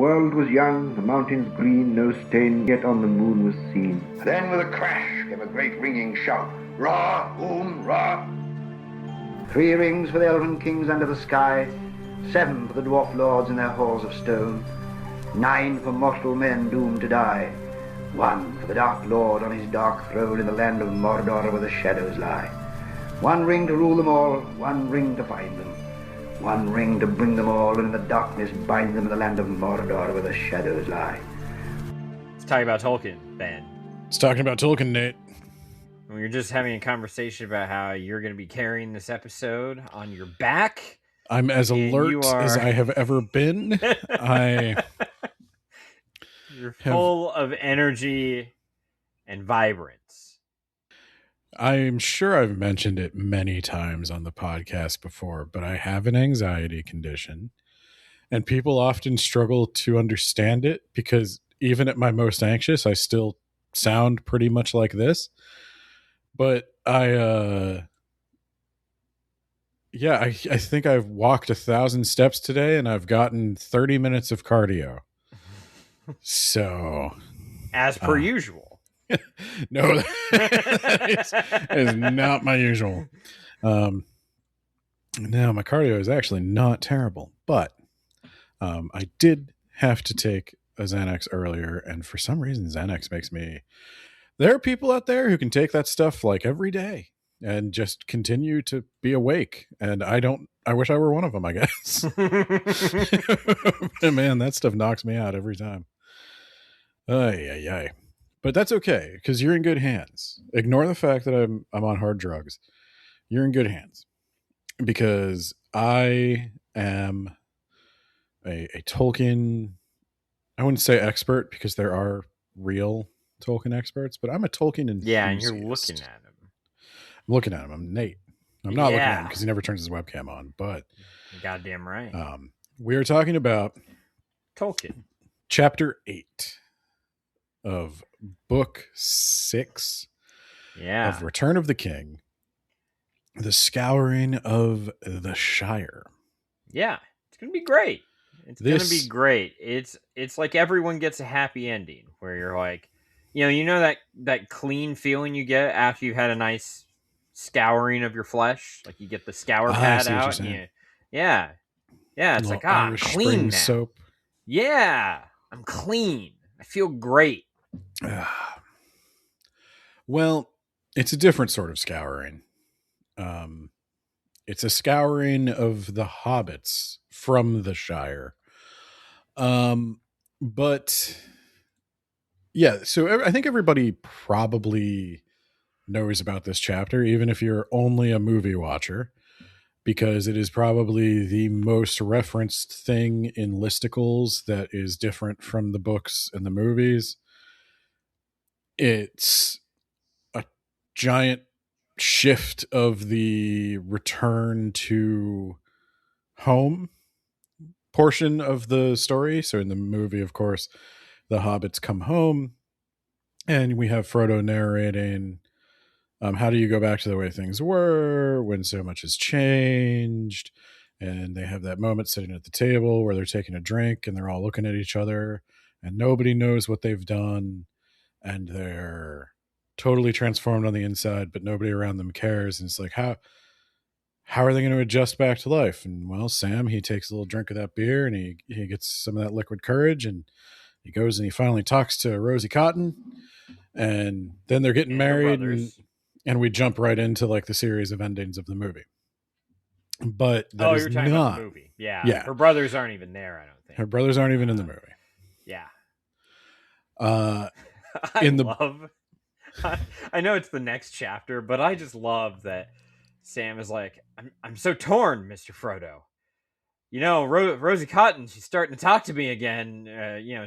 world was young, the mountains green, no stain yet on the moon was seen. Then with a crash came a great ringing shout. Ra, boom, ra. 3 rings for the elven kings under the sky, 7 for the dwarf lords in their halls of stone, 9 for mortal men doomed to die, 1 for the dark lord on his dark throne in the land of Mordor where the shadows lie. 1 ring to rule them all, 1 ring to find them, 1 ring to bring them all, and in the darkness bind them in the land of Mordor where the shadows lie. Let's talk about Tolkien, Ben. It's talking about Tolkien, Nate. We were just having a conversation about how you're going to be carrying this episode on your back. I'm as alert as I have ever been. You're full of energy and vibrance. I'm sure I've mentioned it many times on the podcast before, but I have an anxiety condition, and people often struggle to understand it because even at my most anxious, I still sound pretty much like this. But I think I've walked 1,000 steps today, and I've gotten 30 minutes of cardio. So, as per usual. No, that is not my usual. No, my cardio is actually not terrible, but I did have to take a Xanax earlier, and for some reason, Xanax makes me. There are people out there who can take that stuff like every day and just continue to be awake. And I don't. I wish I were one of them, I guess. Man, that stuff knocks me out every time. Ay. But that's okay, because you're in good hands. Ignore the fact that I'm on hard drugs. You're in good hands. Because I am a Tolkien, I wouldn't say expert, because there are real Tolkien experts, but I'm a Tolkien enthusiast. Yeah, and you're looking at him. I'm looking at him. I'm Nate. I'm not looking at him because he never turns his webcam on, but... Goddamn right. We are talking about... Tolkien. Chapter 8 of Book 6 of Return of the King, the Scouring of the Shire. Yeah, it's going to be great. It's going to be great. It's like everyone gets a happy ending where you're like, you know that clean feeling you get after you've had a nice scouring of your flesh? Like you get the scour pad out. And yeah. It's like, I'm clean now. Soap. Yeah, I'm clean. I feel great. Well, it's a different sort of scouring. It's a scouring of the hobbits from the Shire. But yeah, so I think everybody probably knows about this chapter, even if you're only a movie watcher, because it is probably the most referenced thing in listicles that is different from the books and the movies. It's a giant shift of the return to home portion of the story. So in the movie, of course, the hobbits come home and we have Frodo narrating, how do you go back to the way things were when so much has changed? And they have that moment sitting at the table where they're taking a drink and they're all looking at each other and nobody knows what they've done. And they're totally transformed on the inside, but nobody around them cares. And it's like, how are they going to adjust back to life? And well, Sam, he takes a little drink of that beer and he gets some of that liquid courage and he goes and he finally talks to Rosie Cotton and then they're getting married and we jump right into like the series of endings of the movie. But that is you're talking about the movie. Yeah. Her brothers aren't even there, I don't think. Her brothers aren't even in the movie. Yeah. I know it's the next chapter, but I just love that Sam is like, I'm so torn, Mr. Frodo. Rosie Cotton, she's starting to talk to me again.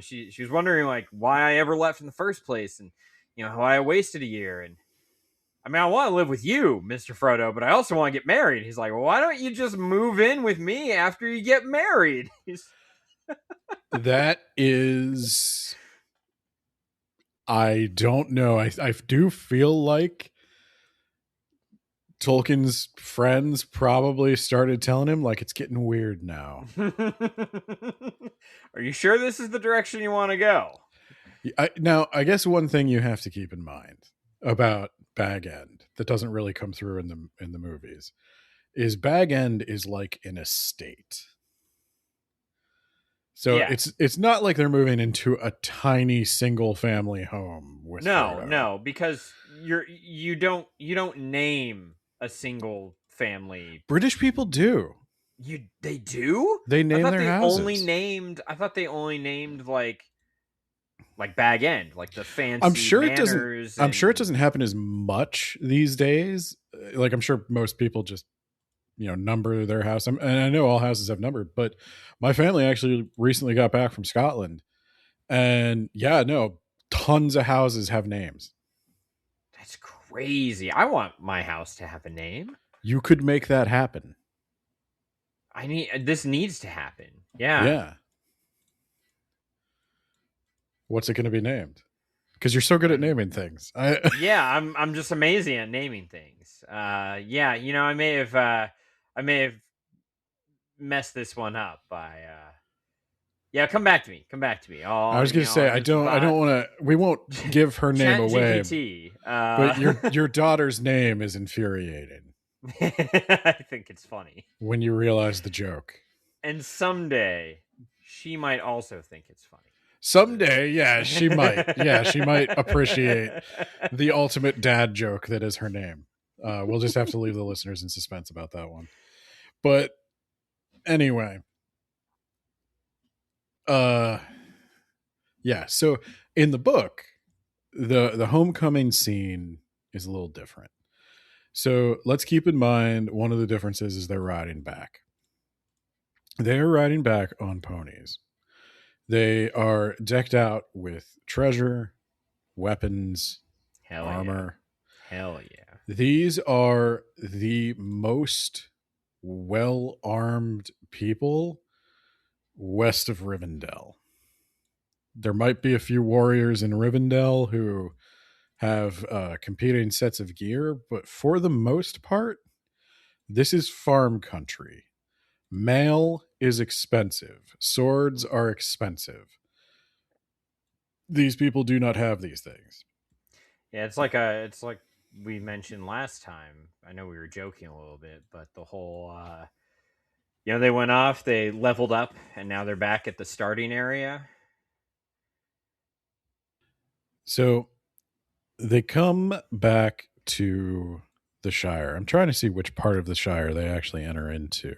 She was wondering like why I ever left in the first place, and why I wasted a year. And I mean, I want to live with you, Mr. Frodo, but I also want to get married. He's like, well, why don't you just move in with me after you get married? That is, I don't know. I do feel like Tolkien's friends probably started telling him, like, it's getting weird now. Are you sure this is the direction you want to go? Now, I guess one thing you have to keep in mind about Bag End that doesn't really come through in the movies is Bag End is like an estate. So Yeah. it's not like they're moving into a tiny single family home with Frodo. No, because you don't name a single family. British people do. They do? They name their houses. I thought they only named like Bag End, like the fancy I'm sure it manors. I'm sure it doesn't happen as much these days. Like, I'm sure most people just, number their house. And I know all houses have numbered, but my family actually recently got back from Scotland, and tons of houses have names. That's crazy. I want my house to have a name. You could make that happen. This needs to happen. Yeah. What's it going to be named? Because you're so good at naming things. I'm just amazing at naming things. I may have messed this one up by come back to me. I was going to say, I don't want to, we won't give her name away. GPT, but your daughter's name is infuriating. I think it's funny when you realize the joke. And someday she might also think it's funny. Someday, yeah, she might. Yeah, she might appreciate the ultimate dad joke that is her name. We'll just have to leave the listeners in suspense about that one. But anyway, so in the book, the homecoming scene is a little different. So let's keep in mind one of the differences is they're riding back. They're riding back on ponies. They are decked out with treasure, weapons, armor. Hell yeah. These are the most well-armed people west of Rivendell. There might be a few warriors in Rivendell who have competing sets of gear, but for the most part, this is farm country. Mail is expensive. Swords are expensive. These people do not have these things. Yeah, it's like we mentioned last time. I know we were joking a little bit, but the whole they went off, they leveled up, and now they're back at the starting area. So they come back to the Shire. I'm trying to see which part of the Shire they actually enter into.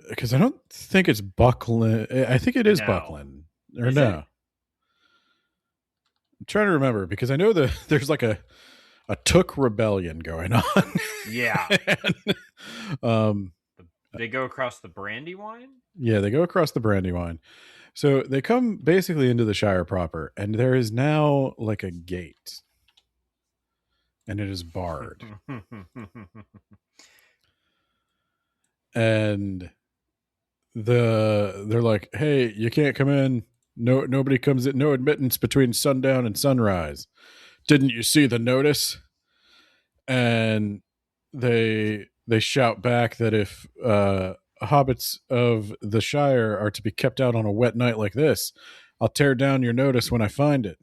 Because I don't think it's Buckland. I think it is Buckland. Or is no. It? I'm trying to remember because I know there's like a Took rebellion going on. Yeah. They go across the Brandywine? Yeah, they go across the Brandywine. So they come basically into the Shire proper, and there is now like a gate. And it is barred. And they're like, hey, you can't come in. Nobody comes in. No admittance between sundown and sunrise. Didn't you see the notice? And they shout back that if hobbits of the Shire are to be kept out on a wet night like this, I'll tear down your notice when I find it.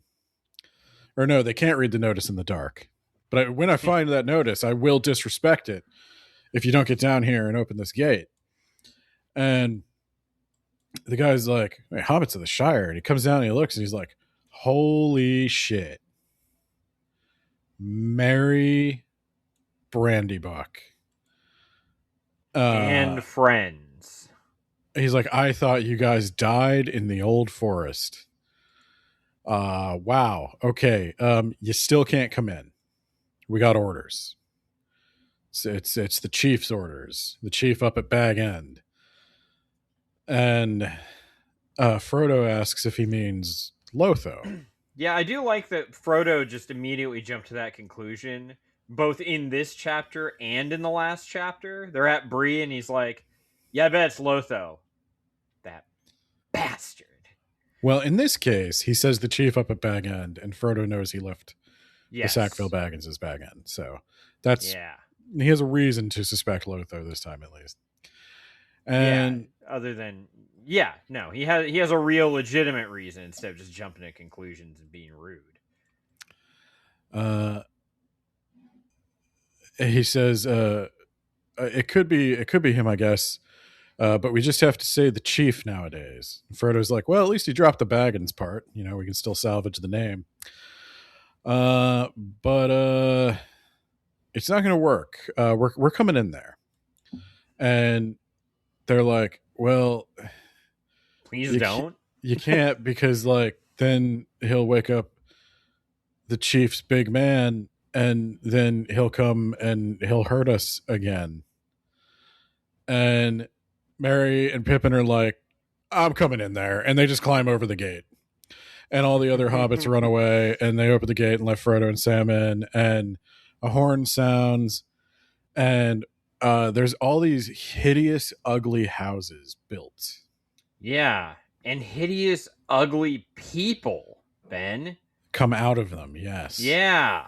Or no, they can't read the notice in the dark. But when I find that notice, I will disrespect it if you don't get down here and open this gate. And the guy's like, hey, hobbits of the Shire. And he comes down and he looks and he's like, holy shit. Merry Brandybuck. And friends. He's like, I thought you guys died in the old forest. Wow. Okay. You still can't come in. We got orders. It's the chief's orders. The chief up at Bag End. And Frodo asks if he means Lotho. Yeah, I do like that Frodo just immediately jumped to that conclusion, both in this chapter and in the last chapter. They're at Bree, and he's like, yeah, I bet it's Lotho. That bastard. Well, in this case, he says the chief up at Bag End, and Frodo knows he left the Sackville Baggins is back in. So that's he has a reason to suspect Lotho this time at least. And other than he has a real legitimate reason instead of just jumping to conclusions and being rude. He says it could be him, I guess. But we just have to say the chief nowadays. And Frodo's like, well, at least he dropped the Baggins part. You know, we can still salvage the name. But it's not going to work. We're coming in there. And they're like, well, please don't. You can't, because like then he'll wake up the chief's big man and then he'll come and he'll hurt us again. And Merry and Pippin are like, I'm coming in there. And they just climb over the gate. And all the other hobbits run away, and they open the gate and let Frodo and Sam in, and a horn sounds, and there's all these hideous, ugly houses built. Yeah, and hideous, ugly people, Ben. Come out of them, yes. Yeah.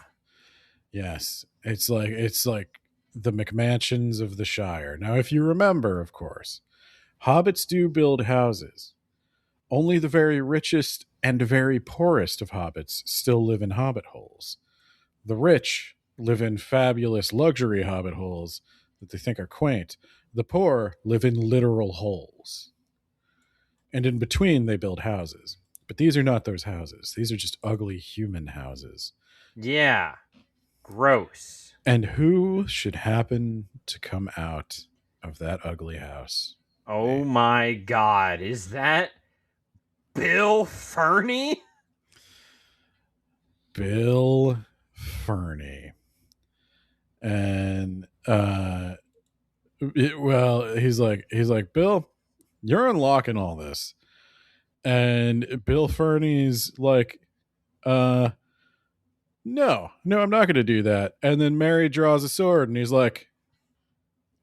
Yes. It's like the McMansions of the Shire. Now, if you remember, of course, hobbits do build houses. Only the very richest and very poorest of hobbits still live in hobbit holes. The rich live in fabulous luxury hobbit holes that they think are quaint. The poor live in literal holes. And in between, they build houses. But these are not those houses. These are just ugly human houses. Yeah. Gross. And who should happen to come out of that ugly house? Oh my God. Is that Bill Ferny? Bill Ferny. And he's like, Bill, you're unlocking all this. And Bill Ferny's like, no, I'm not going to do that. And then Merry draws a sword and he's like,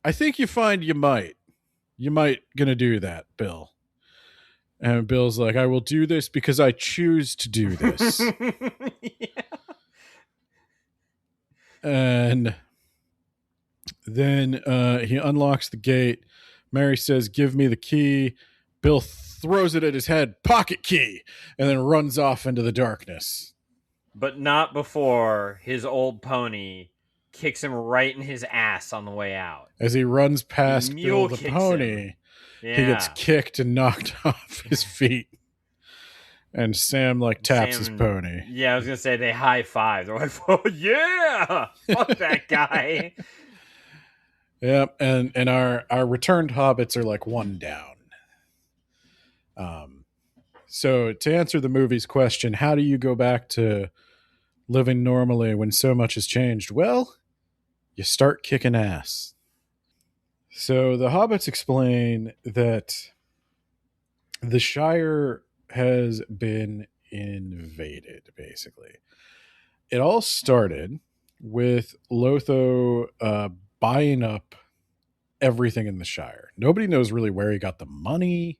I think you might going to do that, Bill. And Bill's like, I will do this because I choose to do this. Yeah. And then he unlocks the gate. Merry says, give me the key. Bill throws it at his head, pocket key, and then runs off into the darkness. But not before his old pony kicks him right in his ass on the way out. As he runs past Bill the pony, he gets kicked and knocked off his feet. And Sam taps his pony. Yeah, I was gonna say they high five. They're like, "Oh yeah, fuck that guy." Yep, and our returned hobbits are like one down. So to answer the movie's question, how do you go back to living normally when so much has changed? Well, you start kicking ass. So the hobbits explain that the Shire has been invaded, basically. It all started with Lotho buying up everything in the Shire. Nobody knows really where he got the money,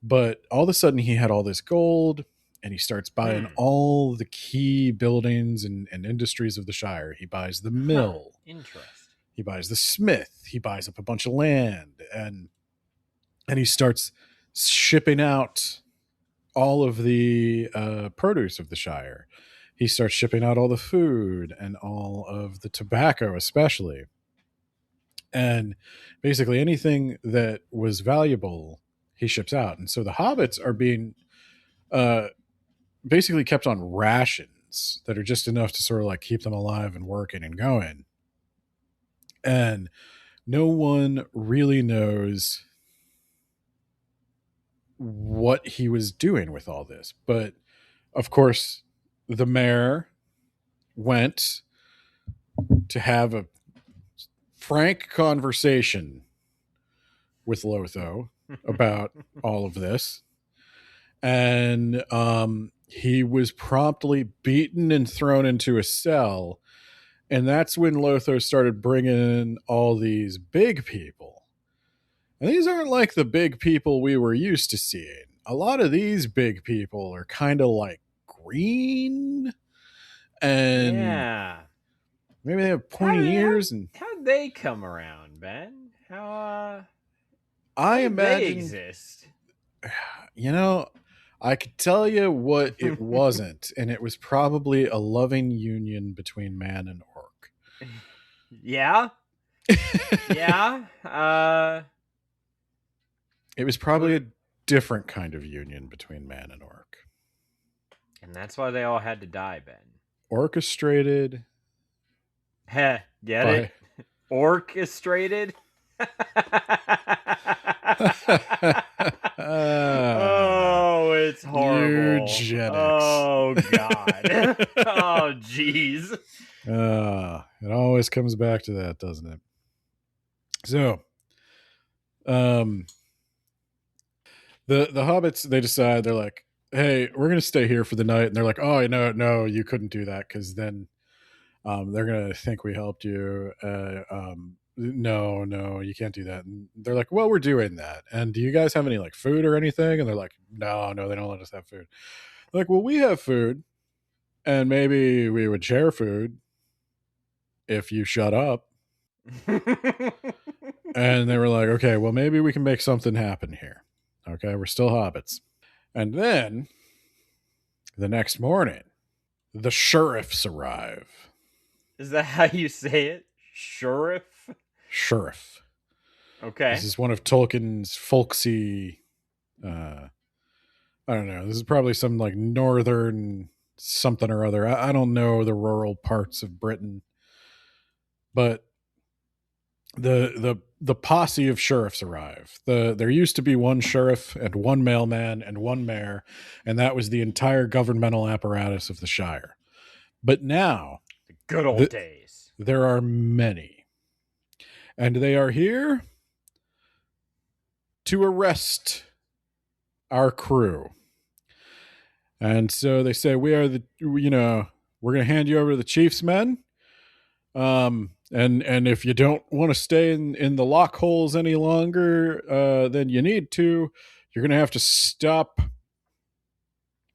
but all of a sudden he had all this gold, and he starts buying all the key buildings and industries of the Shire. He buys the mill. Interesting. He buys the smith. He buys up a bunch of land, and he starts shipping out all of the produce of the Shire. He starts shipping out all the food and all of the tobacco, especially. And basically anything that was valuable, he ships out. And so the hobbits are being basically kept on rations that are just enough to sort of keep them alive and working and going. And no one really knows what he was doing with all this. But of course, the mayor went to have a frank conversation with Lotho about all of this. And he was promptly beaten and thrown into a cell. And that's when Lotho started bringing in all these big people. And these aren't like the big people we were used to seeing. A lot of these big people are kind of like green. And Yeah. maybe they have pointy ears. And how'd they come around, Ben? How I did they imagine, exist? I could tell you what it wasn't, and it was probably a loving union between man and orc. Yeah. Yeah. It was probably a different kind of union between man and orc. And that's why they all had to die, Ben. Orchestrated. Heh, get it? Orchestrated? Oh, it's horrible. Eugenics. Oh, God. Oh, jeez. It always comes back to that, doesn't it? So, the hobbits, they decide, they're like, hey, we're going to stay here for the night. And they're like, oh, no, you couldn't do that, because then they're going to think we helped you. No, you can't do that. And they're like, well, we're doing that. And do you guys have any like food or anything? And they're like, no, they don't let us have food. They're like, well, we have food, and maybe we would share food if you shut up. And they were like, okay, well, maybe we can make something happen here. Okay, we're still hobbits. And then the next morning, the sheriffs arrive. Is that how you say it? Sheriff? Sheriff. Okay. This is one of Tolkien's folksy, I don't know. This is probably some like northern something or other. I don't know the rural parts of Britain, but the posse of sheriffs arrive. There used to be one sheriff and one mailman and one mayor, and that was the entire governmental apparatus of the Shire. But now, the good old days, there are many, and they are here to arrest our crew. And so they say, we're going to hand you over to the chief's men. And if you don't want to stay in the lock holes any longer, then you need to. You're going to have to stop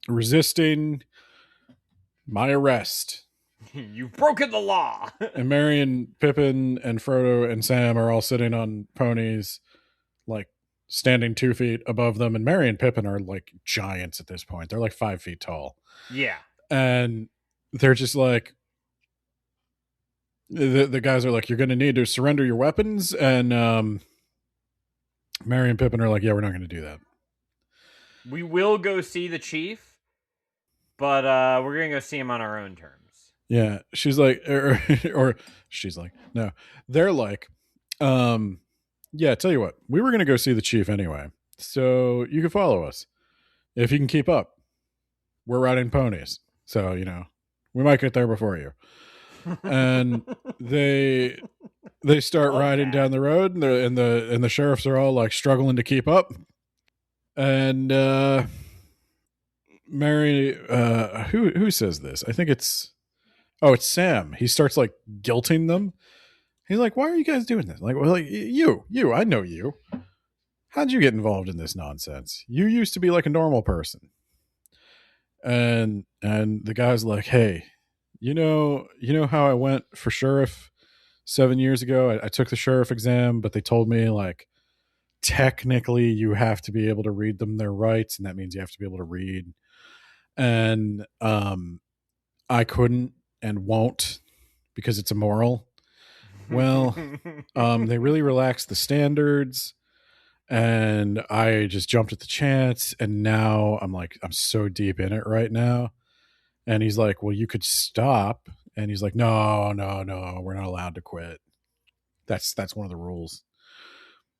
resisting my arrest. You've broken the law. And Merry and Pippin and Frodo and Sam are all sitting on ponies, like standing 2 feet above them. And Merry and Pippin are like giants at this point. They're like 5 feet tall. Yeah. And they're just like, the guys are like, you're going to need to surrender your weapons. And Merry and Pippin are like, yeah, we're not going to do that. We will go see the chief, but we're going to go see him on our own terms. Yeah. She's like, or she's like, no. They're like, yeah, tell you what, we were going to go see the chief anyway. So you can follow us if you can keep up. We're riding ponies. So, we might get there before you. And they start riding down the road, and the sheriffs are all like struggling to keep up. And Mary, who says this? I think it's Sam. He starts like guilting them. He's like, "Why are you guys doing this?" Like, well, like you, I know you. How'd you get involved in this nonsense? You used to be like a normal person. And the guy's like, "Hey, you know how I went for sheriff 7 years ago? I took the sheriff exam, but they told me like technically you have to be able to read them their rights, and that means you have to be able to read. And I couldn't and won't because it's immoral. Well, they really relaxed the standards, and I just jumped at the chance, and now I'm so deep in it right now." And he's like, well, you could stop. And he's like, no, we're not allowed to quit. That's one of the rules.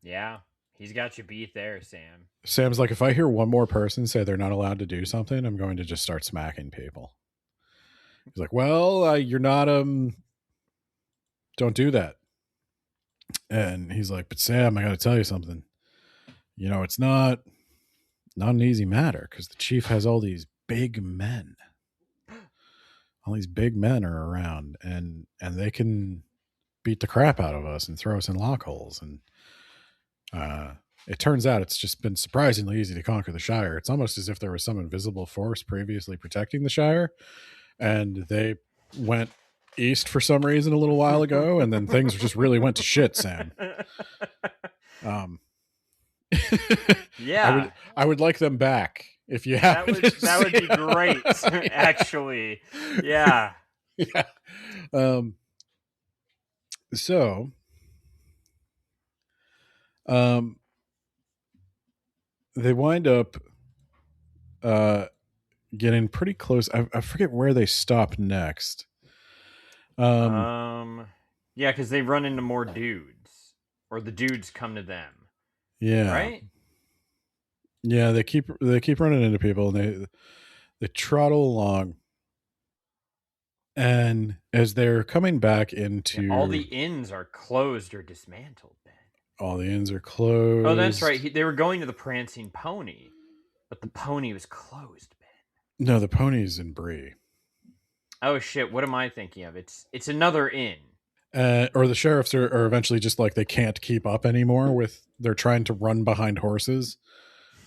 Yeah, he's got you beat there, Sam. Sam's like, if I hear one more person say they're not allowed to do something, I'm going to just start smacking people. He's like, well, you're not, don't do that. And he's like, but Sam, I got to tell you something. It's not an easy matter because the chief has all these big men. All these big men are around, and they can beat the crap out of us and throw us in lock holes. And it turns out it's just been surprisingly easy to conquer the Shire. It's almost as if there was some invisible force previously protecting the Shire, and they went east for some reason a little while ago, and then things just really went to shit, Sam. Yeah, I would like them back if you have. That would be great, actually. Yeah. Yeah. So, they wind up getting pretty close. I forget where they stop next. Yeah, because they run into more dudes, or the dudes come to them. Yeah. Right. Yeah, they keep running into people, and they trottle along. And as they're coming back into... all the inns are closed or dismantled, Ben. All the inns are closed. Oh, that's right. They were going to the Prancing Pony, but the pony was closed, Ben. No, the pony's in Bree. Oh, shit. What am I thinking of? It's another inn. Or the sheriffs are eventually just like, they can't keep up anymore they're trying to run behind horses,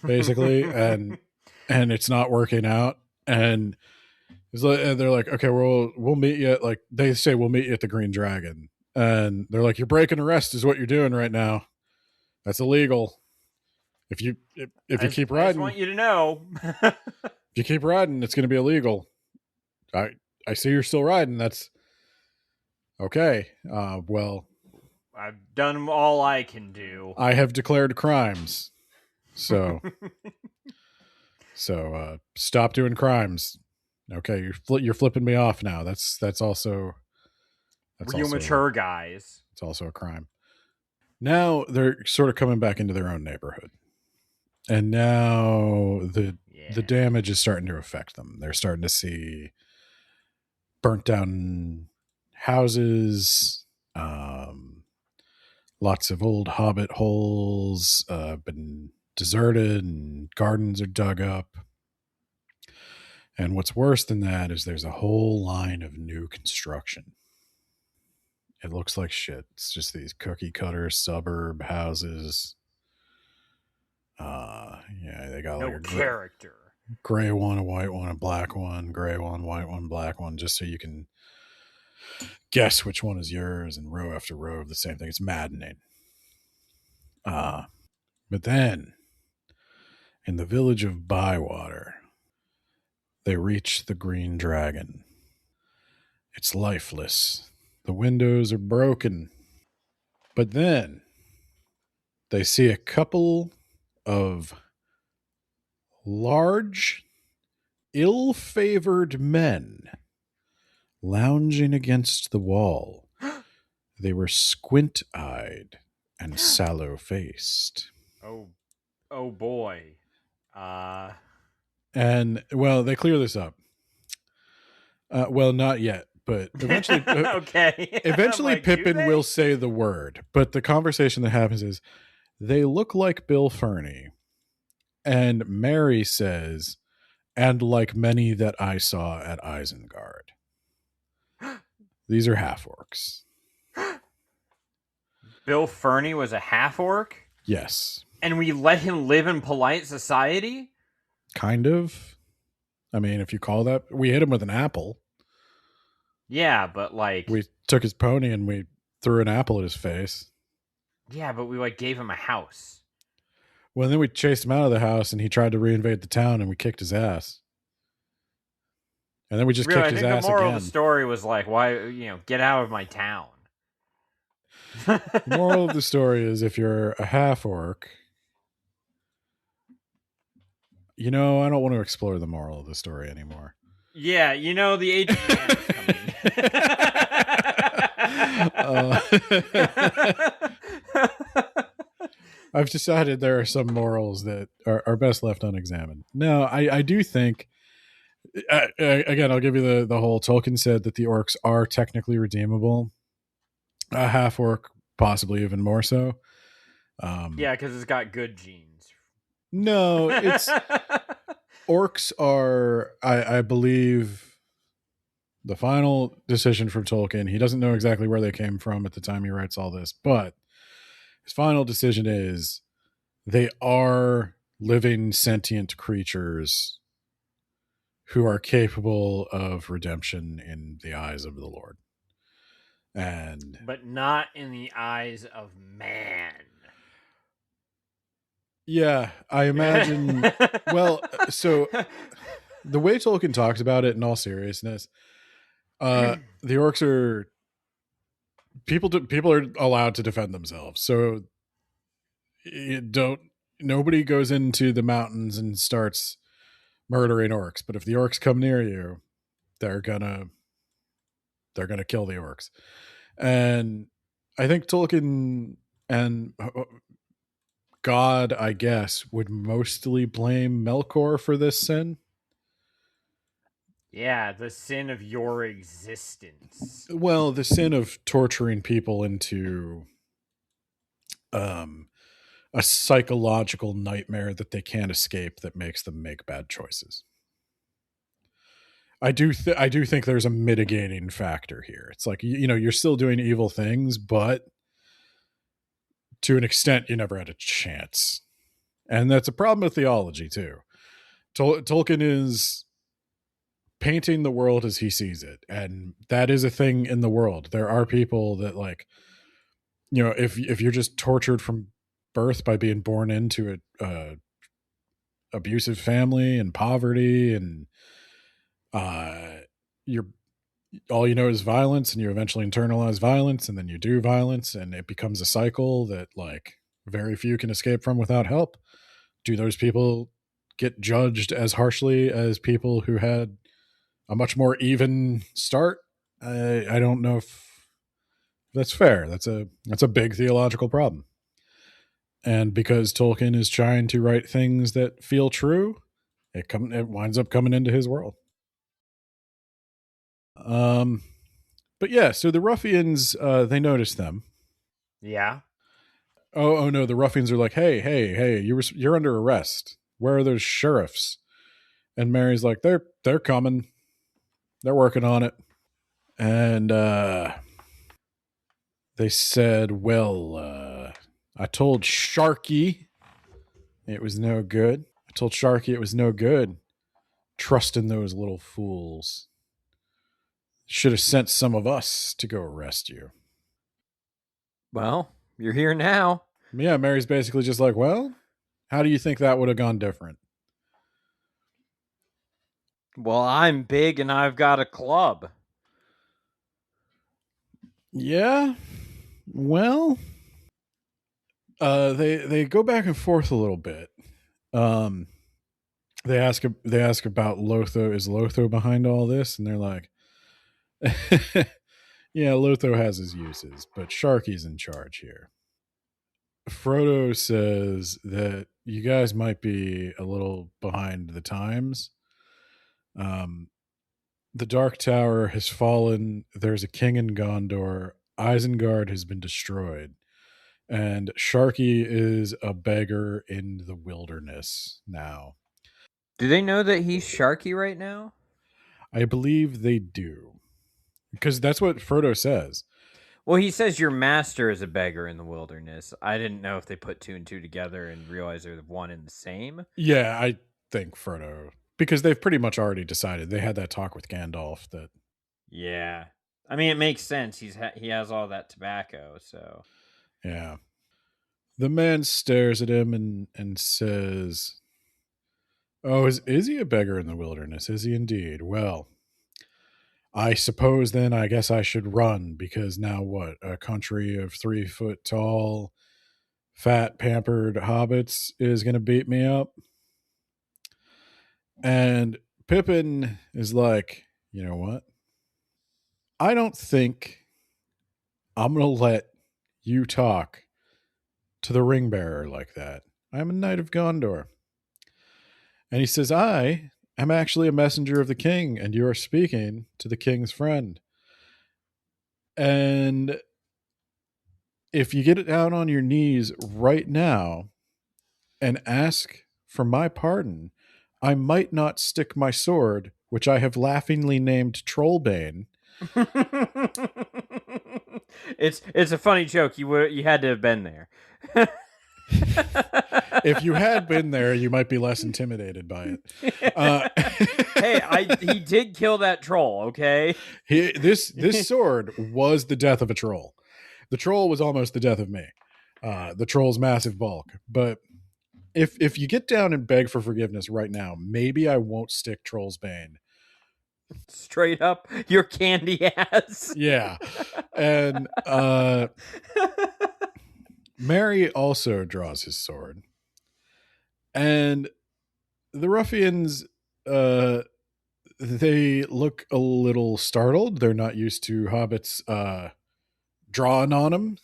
basically, and it's not working out. And they're like, okay, we'll meet you at, they say, we'll meet you at the Green Dragon. And they're like, you're breaking arrest is what you're doing right now. That's illegal. If you keep riding, I just want you to know. If you keep riding, it's going to be illegal. I see you're still riding. That's okay. Well, I've done all I can do. I have declared crimes. So, stop doing crimes. Okay, you're flipping me off now. That's also real mature guys. It's also a crime. Now they're sort of coming back into their own neighborhood, and now the damage is starting to affect them. They're starting to see burnt down houses, lots of old hobbit holes, been deserted, and gardens are dug up. And what's worse than that is there's a whole line of new construction. It looks like shit. It's just these cookie cutter suburb houses. Yeah, they got no character. Gray one, a white one, a black one, gray one, white one, black one, just so you can guess which one is yours, and row after row of the same thing. It's maddening. But then, in the village of Bywater, they reach the Green Dragon. It's lifeless. The windows are broken. But then, they see a couple of large, ill-favored men lounging against the wall. They were squint-eyed and sallow-faced. Oh boy. And, well, they clear this up. Well, not yet, but eventually... okay. Eventually, like, Pippin will say the word, but the conversation that happens is, they look like Bill Ferny. And Mary says, and like many that I saw at Isengard. These are half-orcs. Bill Ferny was a half-orc? Yes. And we let him live in polite society? Kind of. I mean, if you call that... We hit him with an apple. Yeah, but like... We took his pony and we threw an apple at his face. Yeah, but we gave him a house. Well, then we chased him out of the house and he tried to reinvade the town and we kicked his ass. And then we just kicked his ass again. The moral of the story was why, get out of my town. The moral of the story is if you're a half-orc... I don't want to explore the moral of the story anymore. Yeah, the age of man is coming. I've decided there are some morals that are best left unexamined. No, I do think, again, I'll give you the whole Tolkien said that the orcs are technically redeemable. A half-orc, possibly even more so. Yeah, because it's got good genes. No, it's... Orcs are, I believe, the final decision from Tolkien. He doesn't know exactly where they came from at the time he writes all this, but his final decision is they are living, sentient creatures who are capable of redemption in the eyes of the Lord. And But not in the eyes of man. yeah, I imagine. Well, so the way Tolkien talks about it, in all seriousness, the orcs are people. People are allowed to defend themselves. So nobody goes into the mountains and starts murdering orcs. But if the orcs come near you, they're gonna kill the orcs. And I think Tolkien and God, I guess, would mostly blame Melkor for this sin. Yeah, the sin of your existence. Well, the sin of torturing people into a psychological nightmare that they can't escape, that makes them make bad choices. I do think there's a mitigating factor here. It's like, you're still doing evil things, but to an extent, you never had a chance. And that's a problem with theology too. Tolkien is painting the world as he sees it, and that is a thing in the world. There are people that, like, if you're just tortured from birth by being born into a abusive family and poverty, and you're all you know is violence, and you eventually internalize violence, and then you do violence, and it becomes a cycle that, like, very few can escape from without help. Do those people get judged as harshly as people who had a much more even start? I don't know if that's fair. That's a big theological problem. And because Tolkien is trying to write things that feel true, it winds up coming into his world. But yeah, so the ruffians, they notice them. Yeah. Oh no, the ruffians are like, hey, you're under arrest. Where are those sheriffs? And Mary's like, they're coming. They're working on it. And they said, well, I told Sharky it was no good. I told Sharky it was no good trusting those little fools. Should have sent some of us to go arrest you. Well, you're here now. Yeah, Mary's basically just like, well, how do you think that would have gone different? Well, I'm big and I've got a club. Yeah. Well, they go back and forth a little bit. They ask about Lotho. Is Lotho behind all this? And they're like, yeah, Lotho has his uses, but Sharky's in charge here. Frodo says that you guys might be a little behind the times. The Dark Tower has fallen. There's a king in Gondor. Isengard has been destroyed. And Sharky is a beggar in the wilderness now. Do they know that he's Sharky right now? I believe they do. Because that's what Frodo says. Well, he says your master is a beggar in the wilderness. I didn't know if they put two and two together and realized they're one and the same. Yeah, I think Frodo, because they've pretty much already decided. They had that talk with Gandalf that. Yeah, I mean, it makes sense. He has all that tobacco, so. Yeah. The man stares at him and says, "Oh, is he a beggar in the wilderness? Is he indeed? Well, I suppose then I guess I should run, because now what? A country of 3 foot tall, fat, pampered hobbits is going to beat me up?" And Pippin is like, you know what? I don't think I'm going to let you talk to the ring bearer like that. I'm a knight of Gondor. And he says, I am actually a messenger of the king, and you are speaking to the king's friend. And if you get down on your knees right now and ask for my pardon, I might not stick my sword, which I have laughingly named Trollbane. It's a funny joke. You had to have been there. If you had been there, you might be less intimidated by it. Hey, he did kill that troll, okay? This sword was the death of a troll. The troll was almost the death of me. The troll's massive bulk. But if you get down and beg for forgiveness right now, maybe I won't stick Troll's Bane. Straight up, your candy ass. Yeah. And Mary also draws his sword. And the ruffians, they look a little startled. They're not used to hobbits drawing on them,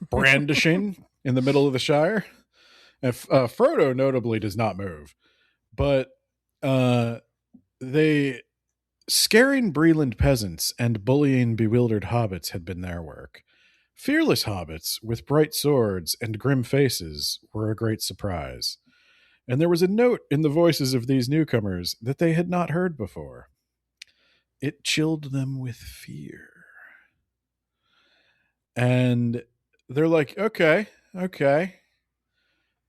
brandishing in the middle of the Shire. And Frodo notably does not move. But they... Scaring Breland peasants and bullying bewildered hobbits had been their work. Fearless hobbits with bright swords and grim faces were a great surprise. And there was a note in the voices of these newcomers that they had not heard before. It chilled them with fear. And they're like, okay.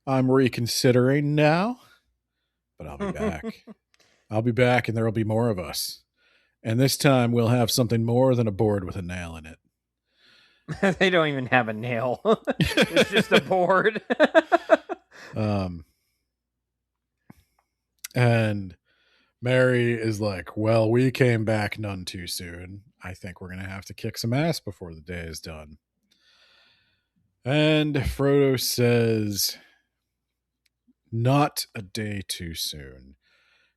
I'm reconsidering now, but I'll be back. I'll be back and there will be more of us. And this time we'll have something more than a board with a nail in it. They don't even have a nail. It's just a board. And Mary is like, well, we came back none too soon. I think we're going to have to kick some ass before the day is done. And Frodo says, not a day too soon.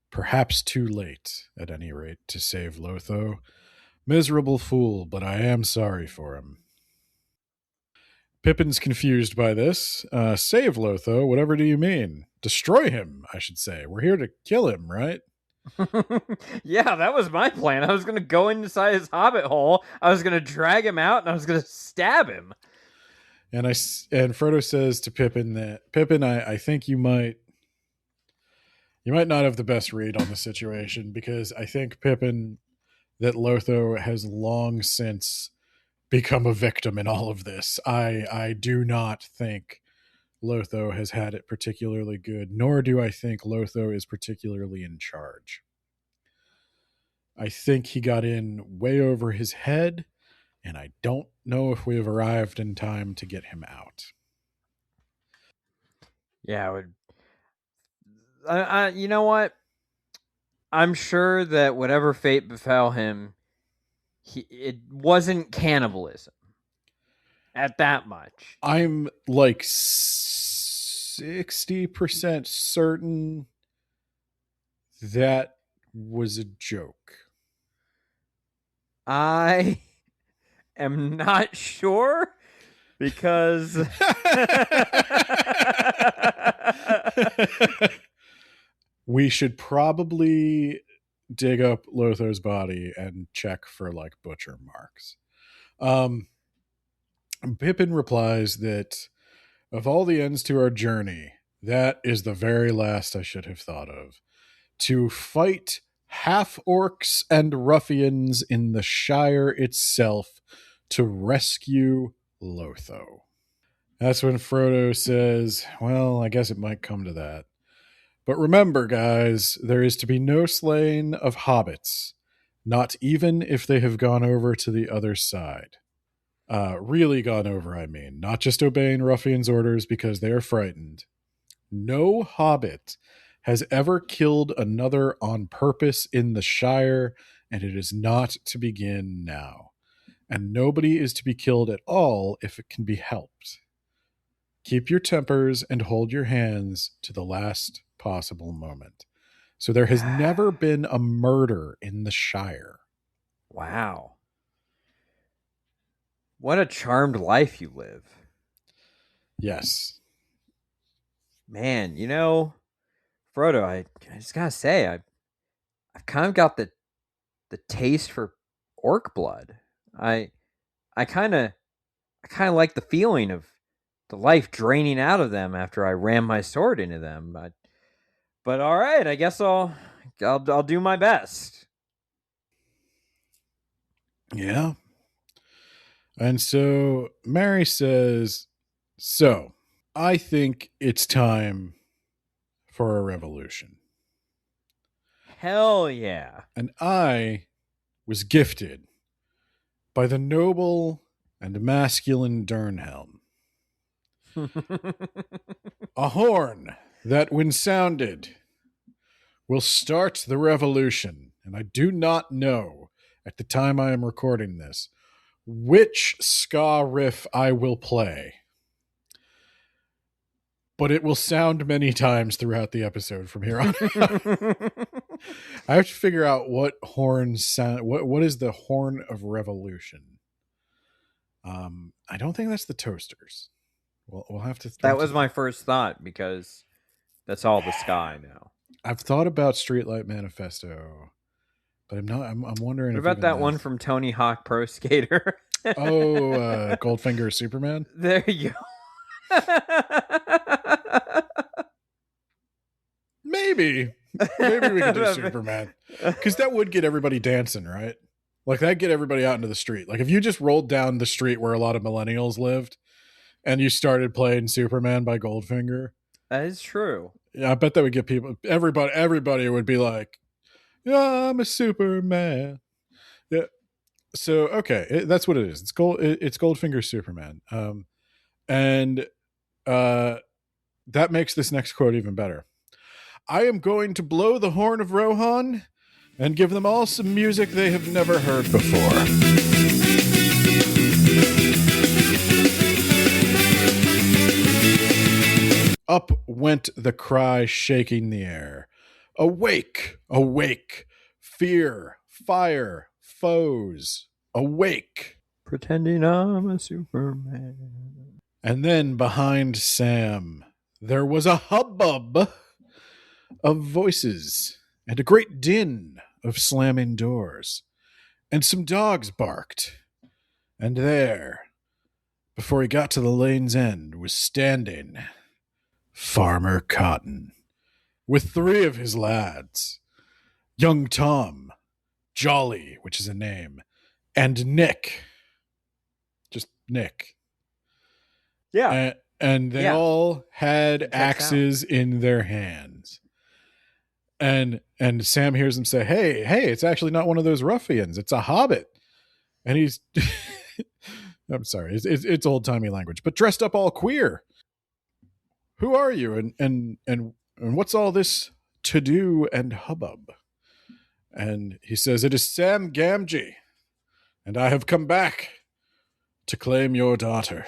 Perhaps too late, at any rate, to save Lotho. Miserable fool, but I am sorry for him. Pippin's confused by this. Save Lotho? Whatever do you mean? Destroy him, I should say. We're here to kill him, right? Yeah, that was my plan. I was going to go inside his hobbit hole, I was going to drag him out, and I was going to stab him. And Frodo says to Pippin that, Pippin, I think you might not have the best read on the situation, because I think, Pippin, that Lotho has long since become a victim in all of this. I do not think Lotho has had it particularly good, nor do I think Lotho is particularly in charge. I think he got in way over his head, and I don't know if we have arrived in time to get him out. Yeah, you know what? I'm sure that whatever fate befell him, it wasn't cannibalism. At that much. I'm like 60% certain that was a joke. I am not sure, because we should probably dig up Lotho's body and check for like butcher marks. Pippin replies that of all the ends to our journey, that is the very last I should have thought of. To fight half-orcs and ruffians in the Shire itself to rescue Lotho. That's when Frodo says, well, I guess it might come to that. But remember, guys, there is to be no slaying of hobbits, not even if they have gone over to the other side. Really gone over, I mean. Not just obeying ruffians' orders because they are frightened. No hobbit has ever killed another on purpose in the Shire, and it is not to begin now. And nobody is to be killed at all if it can be helped. Keep your tempers and hold your hands to the last possible moment. So there has never been a murder in the Shire. Wow. What a charmed life you live. Yes. Man, you know, Frodo, I just gotta say, I've kind of got the taste for orc blood. I kind of like the feeling of the life draining out of them after I ram my sword into them. But all right, I guess I'll do my best. Yeah. And so Mary says, so I think it's time for a revolution. Hell yeah. And I was gifted by the noble and masculine Durnhelm a horn that, when sounded, will start the revolution. And I do not know, at the time I am recording this, which ska riff I will play. But it will sound many times throughout the episode from here on. I have to figure out what horn sound. What is the horn of revolution? I don't think that's the toasters. We'll have to. That was my first thought, because that's all the sky now. I've thought about Streetlight Manifesto, but I'm not. I'm wondering. What about that one from Tony Hawk Pro Skater? Goldfinger Superman. There you go. Maybe we could do Superman, because that would get everybody dancing, right? Like, that'd get everybody out into the street. Like, if you just rolled down the street where a lot of millennials lived and you started playing Superman by Goldfinger. That is true. Yeah, I bet that would get people, everybody would be like, yeah, I'm a Superman. Yeah. So, okay, that's what it is. It's Goldfinger Superman. And that makes this next quote even better. I am going to blow the horn of Rohan and give them all some music they have never heard before. Up went the cry, shaking the air. Awake, awake, fear, fire, foes, awake. Pretending I'm a Superman. And then behind Sam, there was a hubbub of voices and a great din of slamming doors. And some dogs barked. And there, before he got to the lane's end, was standing Farmer Cotton with 3 of his lads, young Tom, Jolly, which is a name, and Nick. Just Nick. Yeah. And they all had axes in their hands. And Sam hears him say, hey, it's actually not one of those ruffians. It's a hobbit. And he's, I'm sorry, it's old-timey language, but dressed up all queer. Who are you? And what's all this to-do and hubbub? And he says, it is Sam Gamgee, and I have come back to claim your daughter.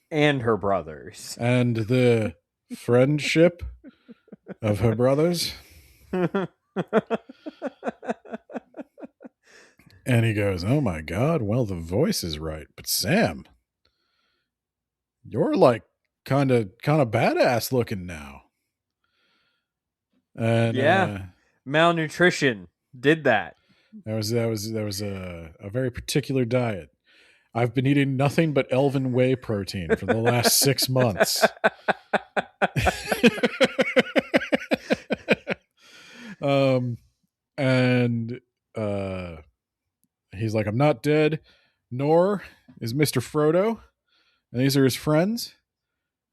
And her brothers. And the friendship of her brothers. And he goes, oh my God, well, the voice is right. But Sam, you're like kind of badass looking now. And yeah, malnutrition did that. That was a very particular diet. I've been eating nothing but elven whey protein for the last 6 months. He's like, I'm not dead, nor is Mr. Frodo. And these are his friends.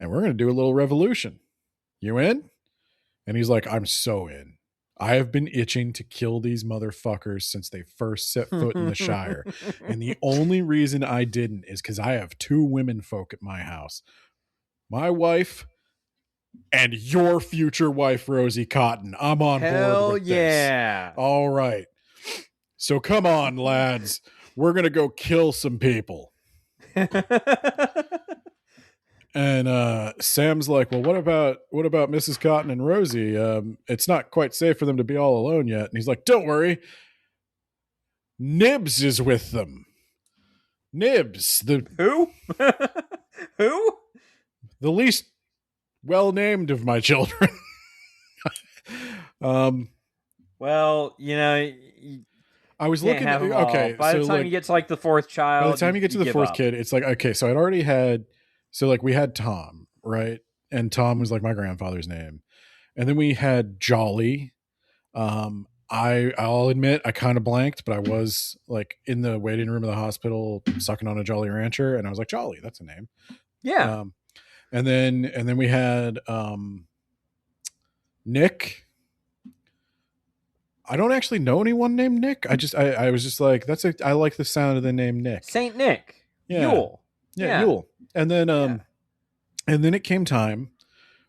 And we're going to do a little revolution. You in? And he's like, I'm so in. I have been itching to kill these motherfuckers since they first set foot in the Shire. And the only reason I didn't is because I have 2 women folk at my house. My wife and your future wife, Rosie Cotton. I'm on board with yeah. this. All right. So come on, lads. We're going to go kill some people. And Sam's like, well, what about Mrs. Cotton and Rosie? It's not quite safe for them to be all alone yet. And he's like, don't worry. Nibs is with them. Nibs. Who? Who? The least well-named of my children. Well, I was looking at, okay. By the time you get to like the 4th child, by the time you get to the 4th kid, it's like, okay, so I'd already had, so like we had Tom, right? And Tom was like my grandfather's name. And then we had Jolly. I'll admit I kind of blanked, but I was like in the waiting room of the hospital sucking on a Jolly Rancher. And I was like, Jolly, that's a name. Yeah. And then we had Nick. I don't actually know anyone named Nick. I was just like, I like the sound of the name Nick. Saint Nick. Yeah. Yule. Yeah, Yule. And then and then it came time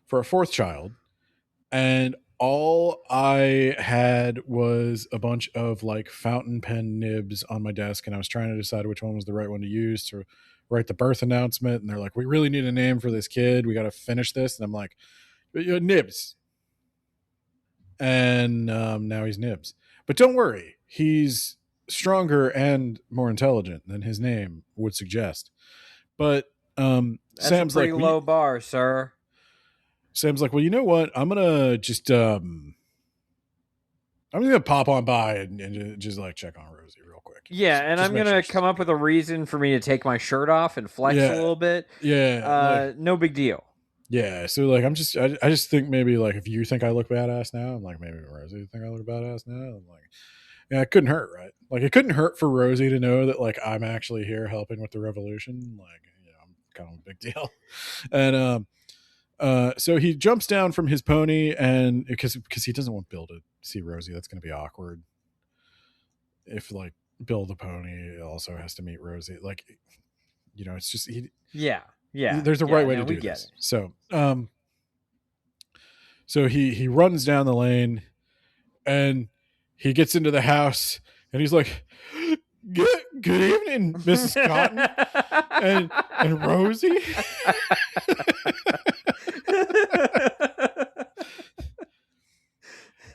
for a fourth child, and all I had was a bunch of like fountain pen nibs on my desk, and I was trying to decide which one was the right one to use to write the birth announcement. And they're like, we really need a name for this kid. We got to finish this. And I'm like, Nibs. And now he's Nibs. But don't worry, he's stronger and more intelligent than his name would suggest. But That's Sam's a pretty like, low bar, sir. Sam's like, well, you know what? I'm gonna just I'm gonna pop on by and just like check on Rosie real quick. Yeah, and I'm gonna come up with a reason for me to take my shirt off and flex a little bit. Yeah, no big deal. Yeah, so like I just think maybe like if you think I look badass now, I'm like maybe Rosie think I look badass now. I'm like, yeah, it couldn't hurt, right? Like it couldn't hurt for Rosie to know that like I'm actually here helping with the revolution. Like, you know, I'm kind of a big deal. And so he jumps down from his pony, and because he doesn't want Bill to see Rosie, that's going to be awkward. If like Bill the pony also has to meet Rosie, like, you know, it's just yeah. There's a right way to do this. It. So he runs down the lane, and he gets into the house, and he's like, Good evening, Mrs. Cotton and Rosie.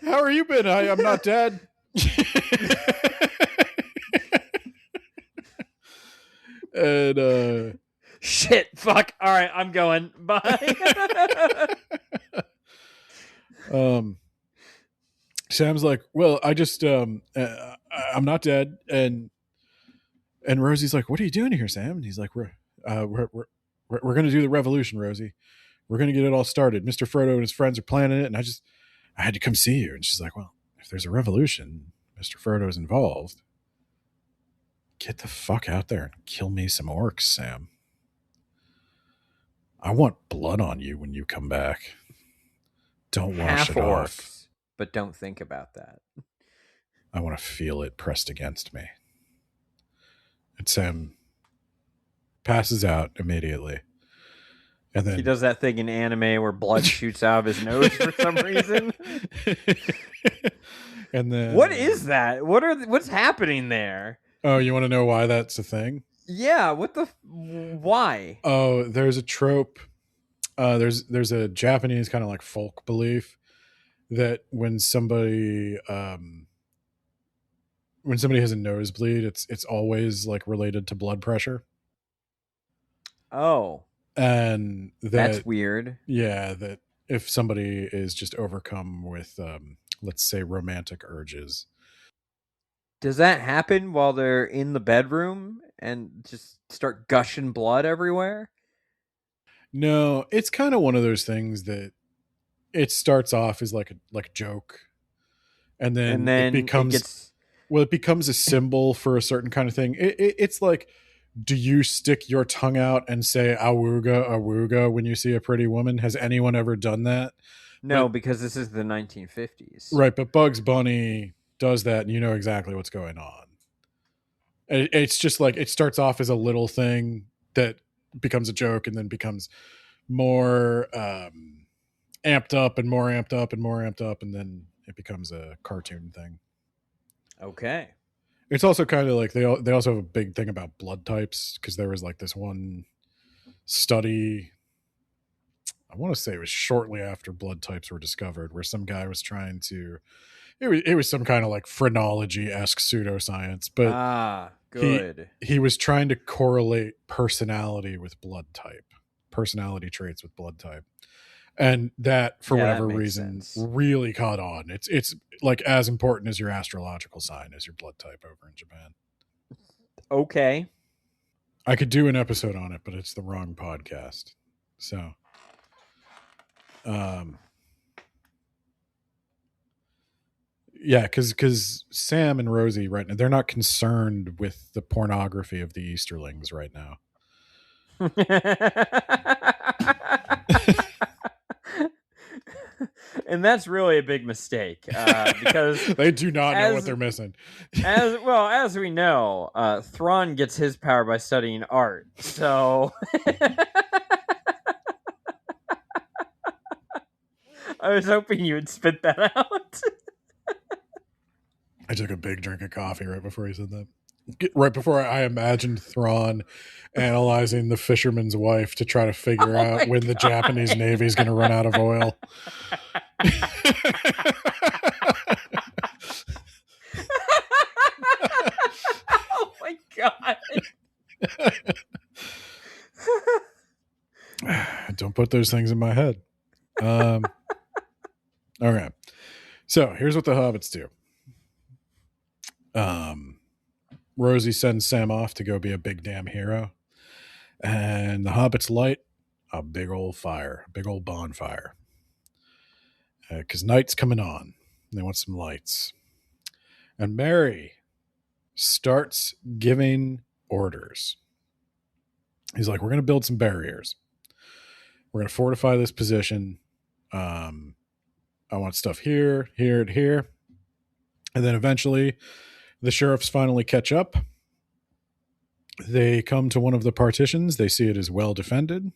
How are you been? I'm not dead. And shit, fuck. All right, I'm going. Bye. Sam's like, well, I just I'm not dead, and Rosie's like, what are you doing here, Sam? And he's like, we're gonna do the revolution, Rosie. We're gonna get it all started. Mr. Frodo and his friends are planning it, and I had to come see you. And she's like, well, if there's a revolution, Mr. Frodo's involved. Get the fuck out there and kill me some orcs, Sam. I want blood on you when you come back. Don't wash it off. But don't think about that. I want to feel it pressed against me. And Sam passes out immediately. And then he does that thing in anime where blood shoots out of his nose for some reason. And then what is that? What's happening there? Oh, you want to know why that's a thing? Yeah, why? Oh, there's a trope. There's a Japanese kind of like folk belief that when somebody has a nosebleed, it's always like related to blood pressure. Oh. And that's weird. Yeah, that if somebody is just overcome with let's say romantic urges. Does that happen while they're in the bedroom and just start gushing blood everywhere? No, it's kind of one of those things that it starts off as like a joke, and then it becomes it becomes a symbol for a certain kind of thing. It's like, do you stick your tongue out and say awooga awooga when you see a pretty woman? Has anyone ever done that? No, because this is the 1950s. Right, but Bugs Bunny does that, and you know exactly what's going on. It's just like it starts off as a little thing that becomes a joke, and then becomes more amped up and more amped up and more amped up, and then it becomes a cartoon thing. Okay. It's also kind of like they also have a big thing about blood types, because there was like this one study, I want to say it was shortly after blood types were discovered, where some guy was trying to it was some kind of like phrenology-esque pseudoscience, but good. He was trying to correlate personality with blood type, personality traits with blood type. And that, for whatever reason, really caught on. It's like as important as your astrological sign as your blood type over in Japan. Okay. I could do an episode on it, but it's the wrong podcast. So, yeah, because Sam and Rosie right now, they're not concerned with the pornography of the Easterlings right now. And that's really a big mistake because they do not know what they're missing. as we know, Thrawn gets his power by studying art. So I was hoping you would spit that out. I took a big drink of coffee right before he said that. Right before I imagined Thrawn analyzing the fisherman's wife to try to figure out when the Japanese Navy is going to run out of oil. Oh my god. Don't put those things in my head. All right. So here's what the hobbits do. Rosie sends Sam off to go be a big damn hero. And the hobbits light a big old fire, a big old bonfire. Because night's coming on. They want some lights. And Merry starts giving orders. He's like, we're going to build some barriers. We're going to fortify this position. I want stuff here, here, and here. And then eventually the sheriffs finally catch up. They come to one of the partitions. They see it as well defended.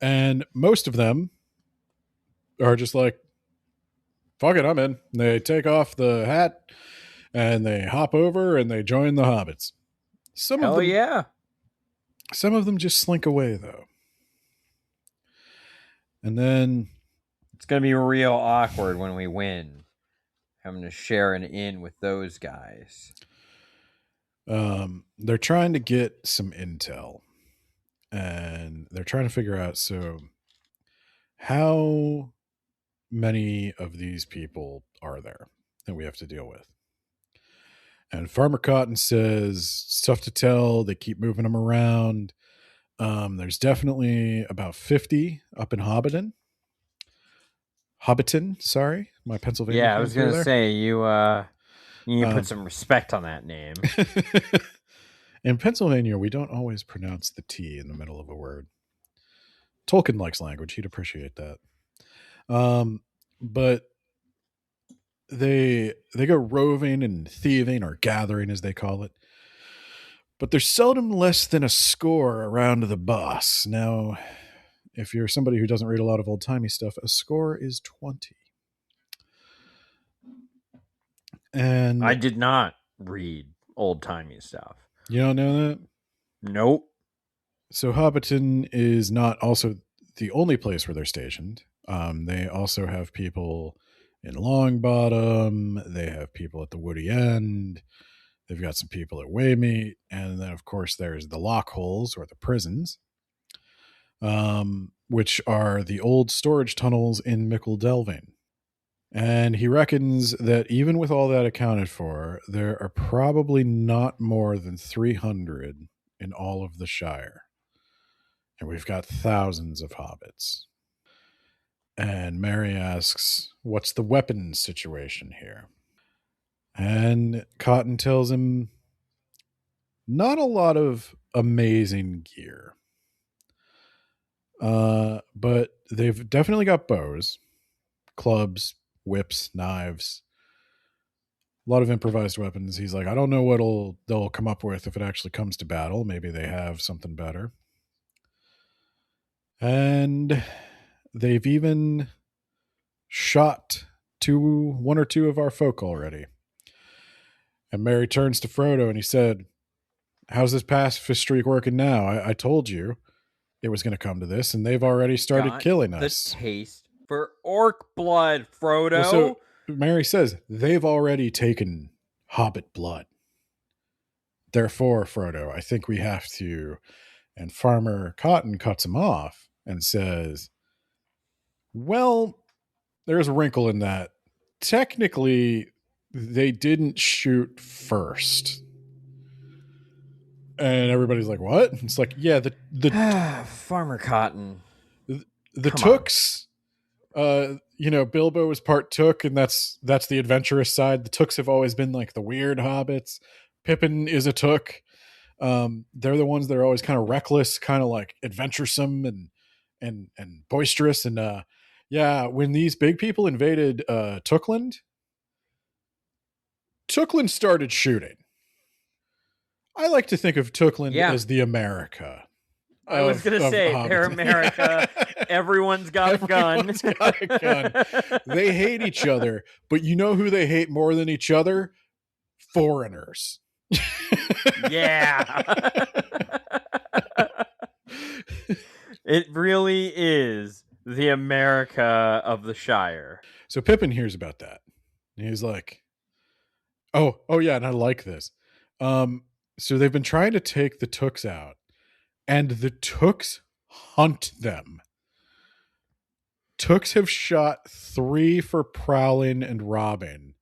And most of them are just like, fuck it, I'm in. They take off the hat and they hop over and they join the hobbits. Some of them just slink away, though. And then it's going to be real awkward when we win, having to share an inn with those guys. They're trying to get some intel, and they're trying to figure out, so how many of these people are there that we have to deal with? And Farmer Cotton says it's tough to tell. They keep moving them around. There's definitely about 50 up in Hobbiton. Sorry, my Pennsylvania. Yeah, I was going to say you need to put some respect on that name. In Pennsylvania, we don't always pronounce the T in the middle of a word. Tolkien likes language; he'd appreciate that. But they go roving and thieving, or gathering, as they call it. But there's seldom less than a score around the boss. Now, if you're somebody who doesn't read a lot of old-timey stuff, a score is 20. And I did not read old-timey stuff. You don't know that? Nope. So Hobbiton is not also the only place where they're stationed. They also have people in Longbottom. They have people at the Woody End. They've got some people at Waymeet. And then, of course, there's the Lockholes, or the prisons, which are the old storage tunnels in Mickle Delving. And he reckons that even with all that accounted for, there are probably not more than 300 in all of the Shire. And we've got thousands of hobbits. And Mary asks, what's the weapons situation here? And Cotton tells him, not a lot of amazing gear. But they've definitely got bows, clubs, whips, knives, a lot of improvised weapons. He's like, I don't know what they'll come up with if it actually comes to battle. Maybe they have something better. And they've even shot one or two of our folk already. And Merry turns to Frodo and he said, how's this pacifist streak working now? I told you it was going to come to this, and they've already started killing us. The taste for orc blood, Frodo. Well, so Mary says they've already taken hobbit blood. Therefore, Frodo, I think we have to. And Farmer Cotton cuts him off and says, well, there's a wrinkle in that. Technically, they didn't shoot first. And everybody's like, what? It's like, yeah, the Farmer Cotton. The Tooks, Bilbo was part Took, and that's the adventurous side. The Tooks have always been like the weird hobbits. Pippin is a Took. They're the ones that are always kind of reckless, kind of like adventuresome and boisterous. And Yeah, when these big people invaded Tookland started shooting. I like to think of Tookland Yeah. as the America. I was going to say, they're Hobbits. America. Everyone's got a gun. Everyone's got a gun. They hate each other, but you know who they hate more than each other? Foreigners. Yeah. It really is the America of the Shire. So Pippin hears about that. And he's like, oh yeah, and I like this. So they've been trying to take the Tooks out, and the Tooks hunt them. Tooks have shot 3 for prowling and robbing.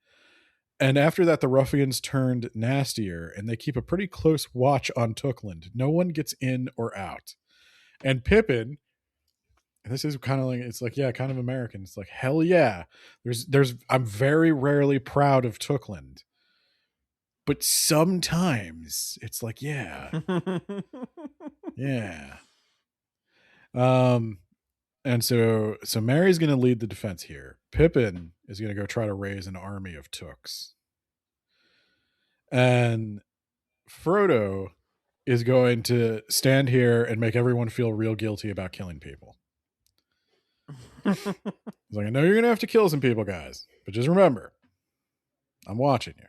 And after that, the ruffians turned nastier, and they keep a pretty close watch on Tookland. No one gets in or out. And Pippin, and this is kind of like, it's like, yeah, kind of American. It's like, hell yeah. I'm very rarely proud of Tookland. But sometimes it's like, yeah. Yeah. And so Merry's going to lead the defense here. Pippin is going to go try to raise an army of Tooks. And Frodo is going to stand here and make everyone feel real guilty about killing people. He's like, I know you're going to have to kill some people, guys, but just remember, I'm watching you.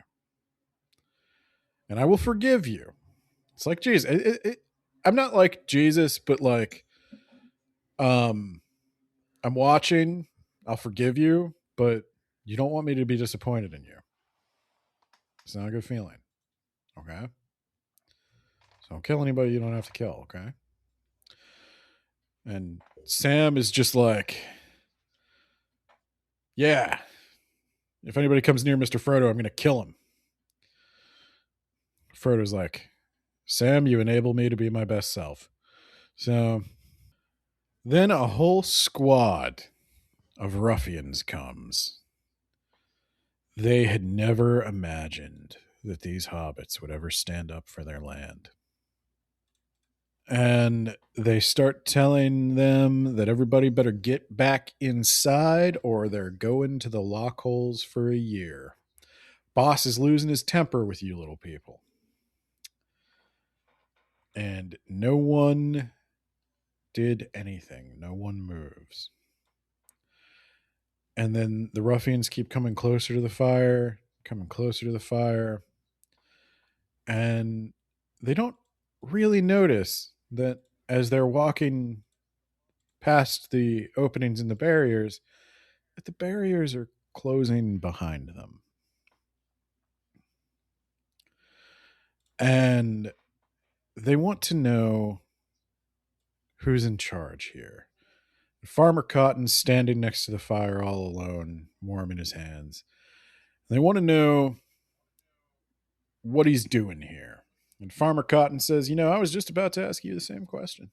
And I will forgive you. It's like Jesus. I'm not like Jesus, but like, I'm watching. I'll forgive you, but you don't want me to be disappointed in you. It's not a good feeling. Okay? So don't kill anybody you don't have to kill, okay? And Sam is just like, yeah, if anybody comes near Mr. Frodo, I'm going to kill him. Frodo's like, Sam, you enable me to be my best self. So then a whole squad of ruffians comes. They had never imagined that these hobbits would ever stand up for their land. And they start telling them that everybody better get back inside or they're going to the lockholes for a year. Boss is losing his temper with you little people. And no one did anything. No one moves. And then the ruffians keep coming closer to the fire, and they don't really notice that as they're walking past the openings in the barriers, that the barriers are closing behind them. And they want to know who's in charge here. Farmer Cotton's standing next to the fire all alone, warming his hands. They want to know what he's doing here. And Farmer Cotton says, I was just about to ask you the same question.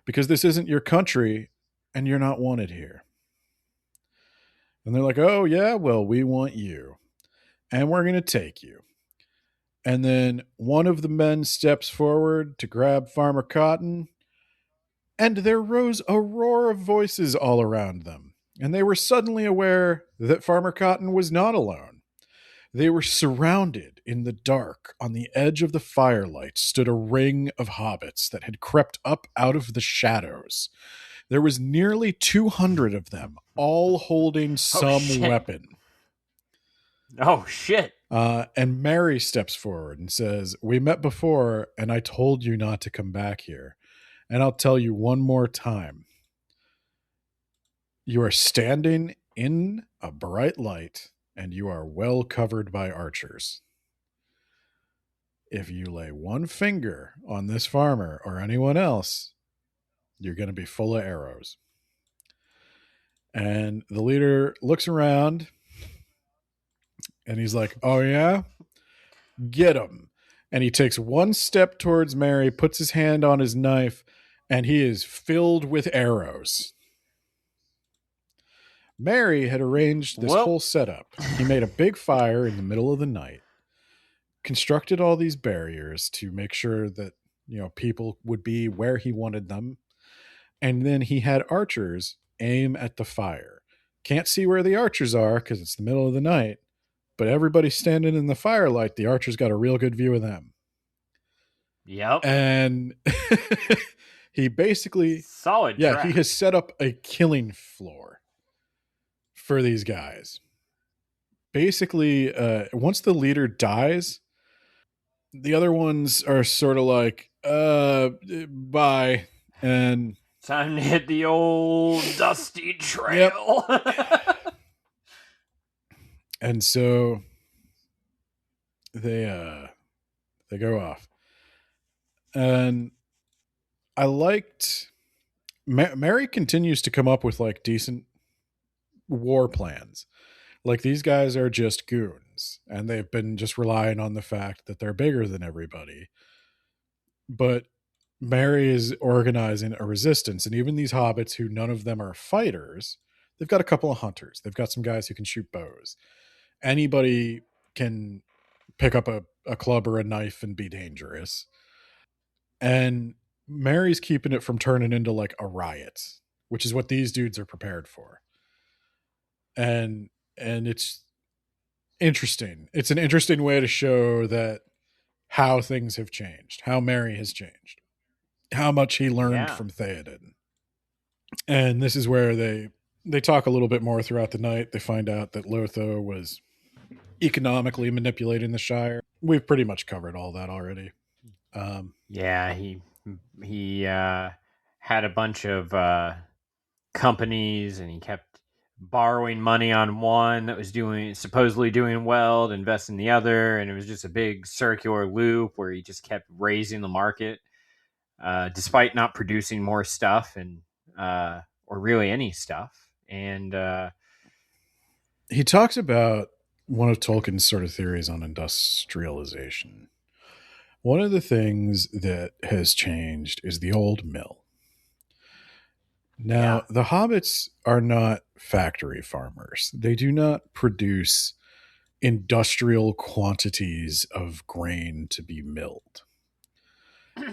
Because this isn't your country and you're not wanted here. And they're like, oh, yeah, well, we want you. And we're going to take you. And then one of the men steps forward to grab Farmer Cotton. And there rose a roar of voices all around them. And they were suddenly aware that Farmer Cotton was not alone. They were surrounded in the dark. On the edge of the firelight stood a ring of hobbits that had crept up out of the shadows. There was nearly 200 of them, all holding some weapon. Oh, shit. And Merry steps forward and says, we met before, and I told you not to come back here. And I'll tell you one more time. You are standing in a bright light, and you are well covered by archers. If you lay one finger on this farmer or anyone else, you're going to be full of arrows. And the leader looks around, and he's like, oh, yeah? Get him. And he takes one step towards Merry, puts his hand on his knife, and he is filled with arrows. Merry had arranged this whole setup. He made a big fire in the middle of the night, constructed all these barriers to make sure that, people would be where he wanted them. And then he had archers aim at the fire. Can't see where the archers are because it's the middle of the night, but everybody's standing in the firelight. The archer's got a real good view of them. Yep. And he basically, solid. yeah, trap. he has set up a killing floor for these guys. Basically, once the leader dies, the other ones are sort of like, bye. And time to hit the old dusty trail. Yep. And so they go off. And I liked Mary continues to come up with like decent war plans. Like these guys are just goons and they've been just relying on the fact that they're bigger than everybody. But Mary is organizing a resistance, and even these hobbits who none of them are fighters, they've got a couple of hunters. They've got some guys who can shoot bows. Anybody can pick up a club or a knife and be dangerous. And Mary's keeping it from turning into like a riot, which is what these dudes are prepared for. And it's interesting. It's an interesting way to show that how things have changed, how Mary has changed, how much he learned from Theoden. And this is where they talk a little bit more throughout the night. They find out that Lotho was economically manipulating the Shire. We've pretty much covered all that already. Yeah, he had a bunch of companies, and he kept borrowing money on one that was supposedly doing well to invest in the other, and it was just a big circular loop where he just kept raising the market, despite not producing more stuff and or really any stuff. And he talks about one of Tolkien's sort of theories on industrialization. One of the things that has changed is the old mill. Now, the hobbits are not factory farmers. They do not produce industrial quantities of grain to be milled.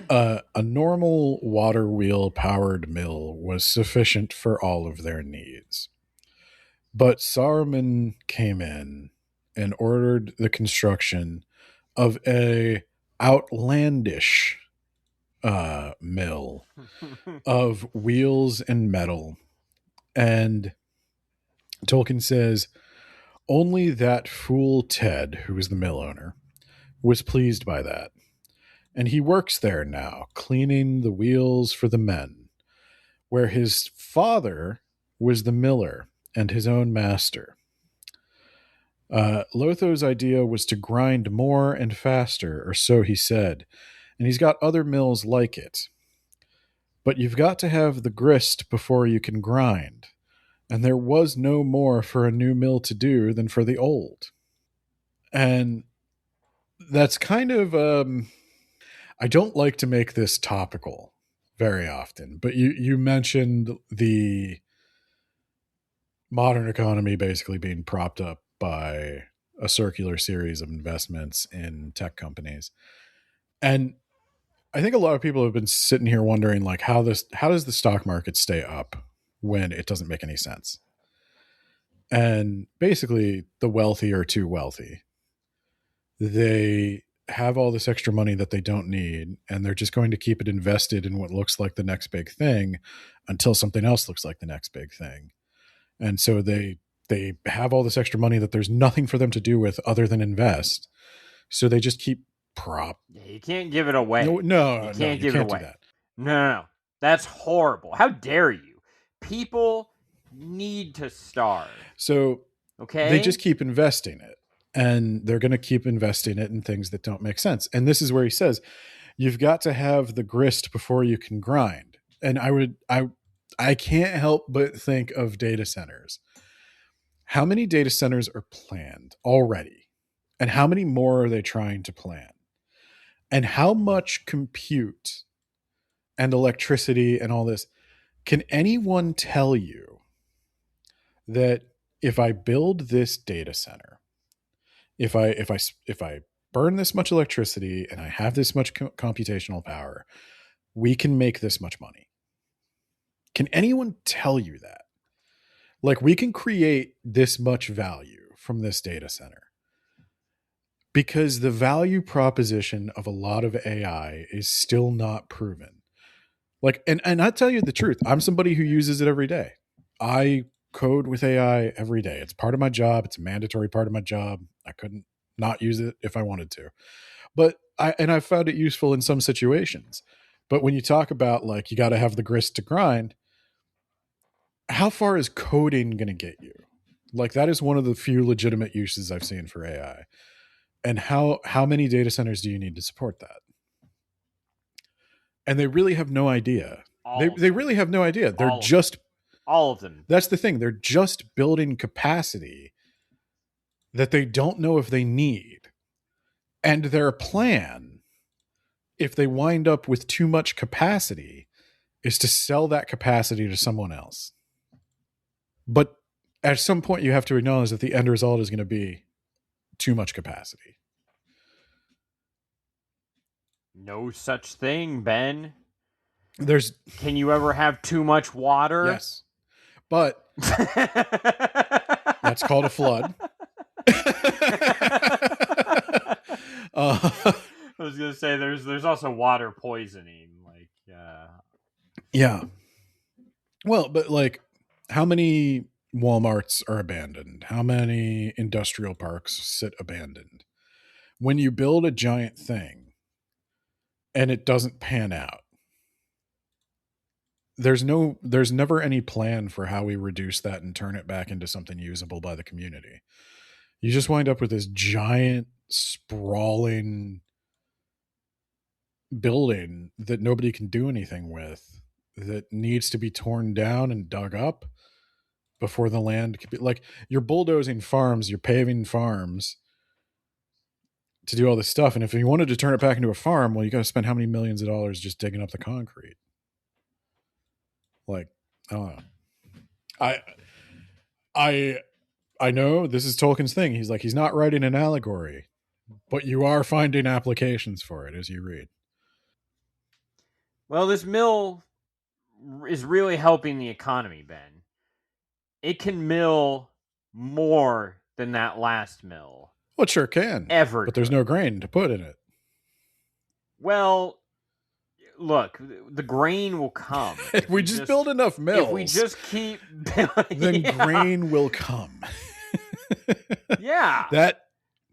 A normal water wheel powered mill was sufficient for all of their needs. But Saruman came in and ordered the construction of a outlandish mill of wheels and metal. And Tolkien says only that fool Ted, who was the mill owner, was pleased by that. And he works there now, cleaning the wheels for the men, where his father was the miller and his own master. Lotho's idea was to grind more and faster, or so he said, and he's got other mills like it. But you've got to have the grist before you can grind, and there was no more for a new mill to do than for the old. And that's kind of, I don't like to make this topical very often, but you mentioned the modern economy basically being propped up by a circular series of investments in tech companies. And I think a lot of people have been sitting here wondering, like, how does the stock market stay up when it doesn't make any sense? And basically, the wealthy are too wealthy. They have all this extra money that they don't need, and they're just going to keep it invested in what looks like the next big thing until something else looks like the next big thing. And so they have all this extra money that there's nothing for them to do with other than invest. So they just keep you can't give it away. No, you can't give it away. Do that. No. That's horrible. How dare you? People need to starve. So they just keep investing it, and they're going to keep investing it in things that don't make sense. And this is where he says, you've got to have the grist before you can grind. And I can't help but think of data centers. How many data centers are planned already? And how many more are they trying to plan? And how much compute and electricity and all this, can anyone tell you that if I build this data center, if I burn this much electricity and I have this much computational power, we can make this much money? Can anyone tell you that? Like, we can create this much value from this data center because the value proposition of a lot of AI is still not proven. Like, and I tell you the truth, I'm somebody who uses it every day. I code with AI every day. It's part of my job. It's a mandatory part of my job. I couldn't not use it if I wanted to. But I've found it useful in some situations. But when you talk about, like, you got to have the grist to grind, how far is coding going to get you? Like, that is one of the few legitimate uses I've seen for AI. And how many data centers do you need to support that? And they really have no idea. They really have no idea. They're just all of them. That's the thing. They're just building capacity that they don't know if they need. And their plan, if they wind up with too much capacity, is to sell that capacity to someone else. But at some point, you have to acknowledge that the end result is going to be too much capacity. No such thing, Ben. There's. Can you ever have too much water? Yes. But that's called a flood. I was gonna say there's also water poisoning, like yeah. Well, but like, how many Walmarts are abandoned? How many industrial parks sit abandoned? When you build a giant thing and it doesn't pan out, there's never any plan for how we reduce that and turn it back into something usable by the community. You just wind up with this giant sprawling building that nobody can do anything with, that needs to be torn down and dug up before the land can be, like, you're bulldozing farms, you're paving farms to do all this stuff. And if you wanted to turn it back into a farm, well, you got to spend how many millions of dollars just digging up the concrete? Like, I don't know. I know this is Tolkien's thing. He's like, he's not writing an allegory, but you are finding applications for it as you read. Well, this mill is really helping the economy, Ben. It can mill more than that last mill. Well, it sure can. But there's no grain to put in it. Well, look, the grain will come. If we just build enough mills. If we just keep building, then grain will come. Yeah.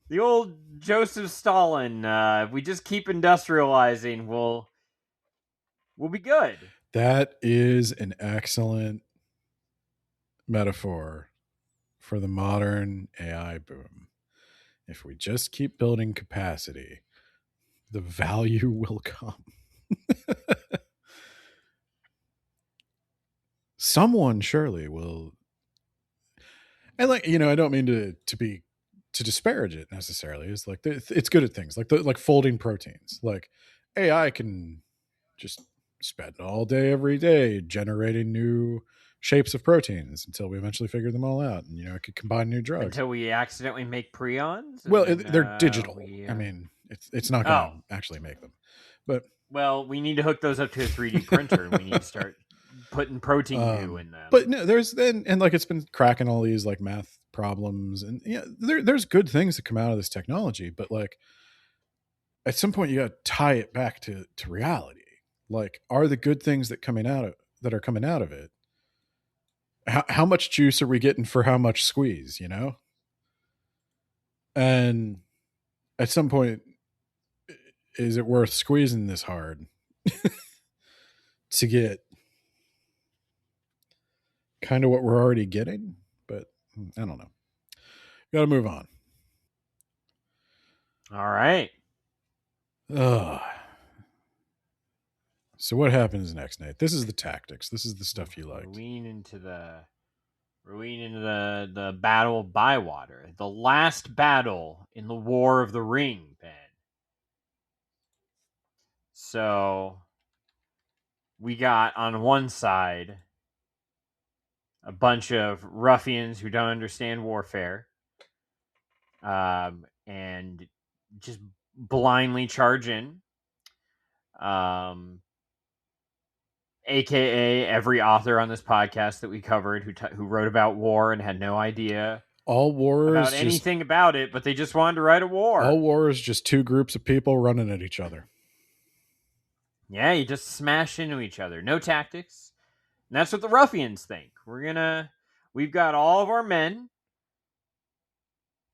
The old Joseph Stalin, if we just keep industrializing, we'll be good. That is an excellent metaphor for the modern AI boom. If we just keep building capacity, the value will come. Someone surely will. And, like, I don't mean to disparage it necessarily. It's like, it's good at things like folding proteins. Like, AI can just spend all day every day generating new shapes of proteins until we eventually figure them all out, and it could combine new drugs until we accidentally make prions. Well, they're digital. I mean, it's not going to actually make them, but we need to hook those up to a 3D printer, and we need to start putting protein goo in them. But no, there's and like, it's been cracking all these, like, math problems, and there's good things that come out of this technology, but, like, at some point you got to tie it back to reality. Like, are the good things that are coming out of it, how much juice are we getting for how much squeeze, And at some point, is it worth squeezing this hard to get kind of what we're already getting? But I don't know. Got to move on. All right. So what happens next, Nate? This is the tactics. This is the stuff you like. We're leaning into the Battle of Bywater, the last battle in the War of the Ring, Ben. So we got on one side a bunch of ruffians who don't understand warfare, and just blindly charge in. AKA every author on this podcast that we covered who wrote about war and had no idea All war about is anything about it, but they just wanted to write a war. all war is just two groups of people running at each other. Yeah, you just smash into each other. No tactics. And that's what the ruffians think. We've got all of our men.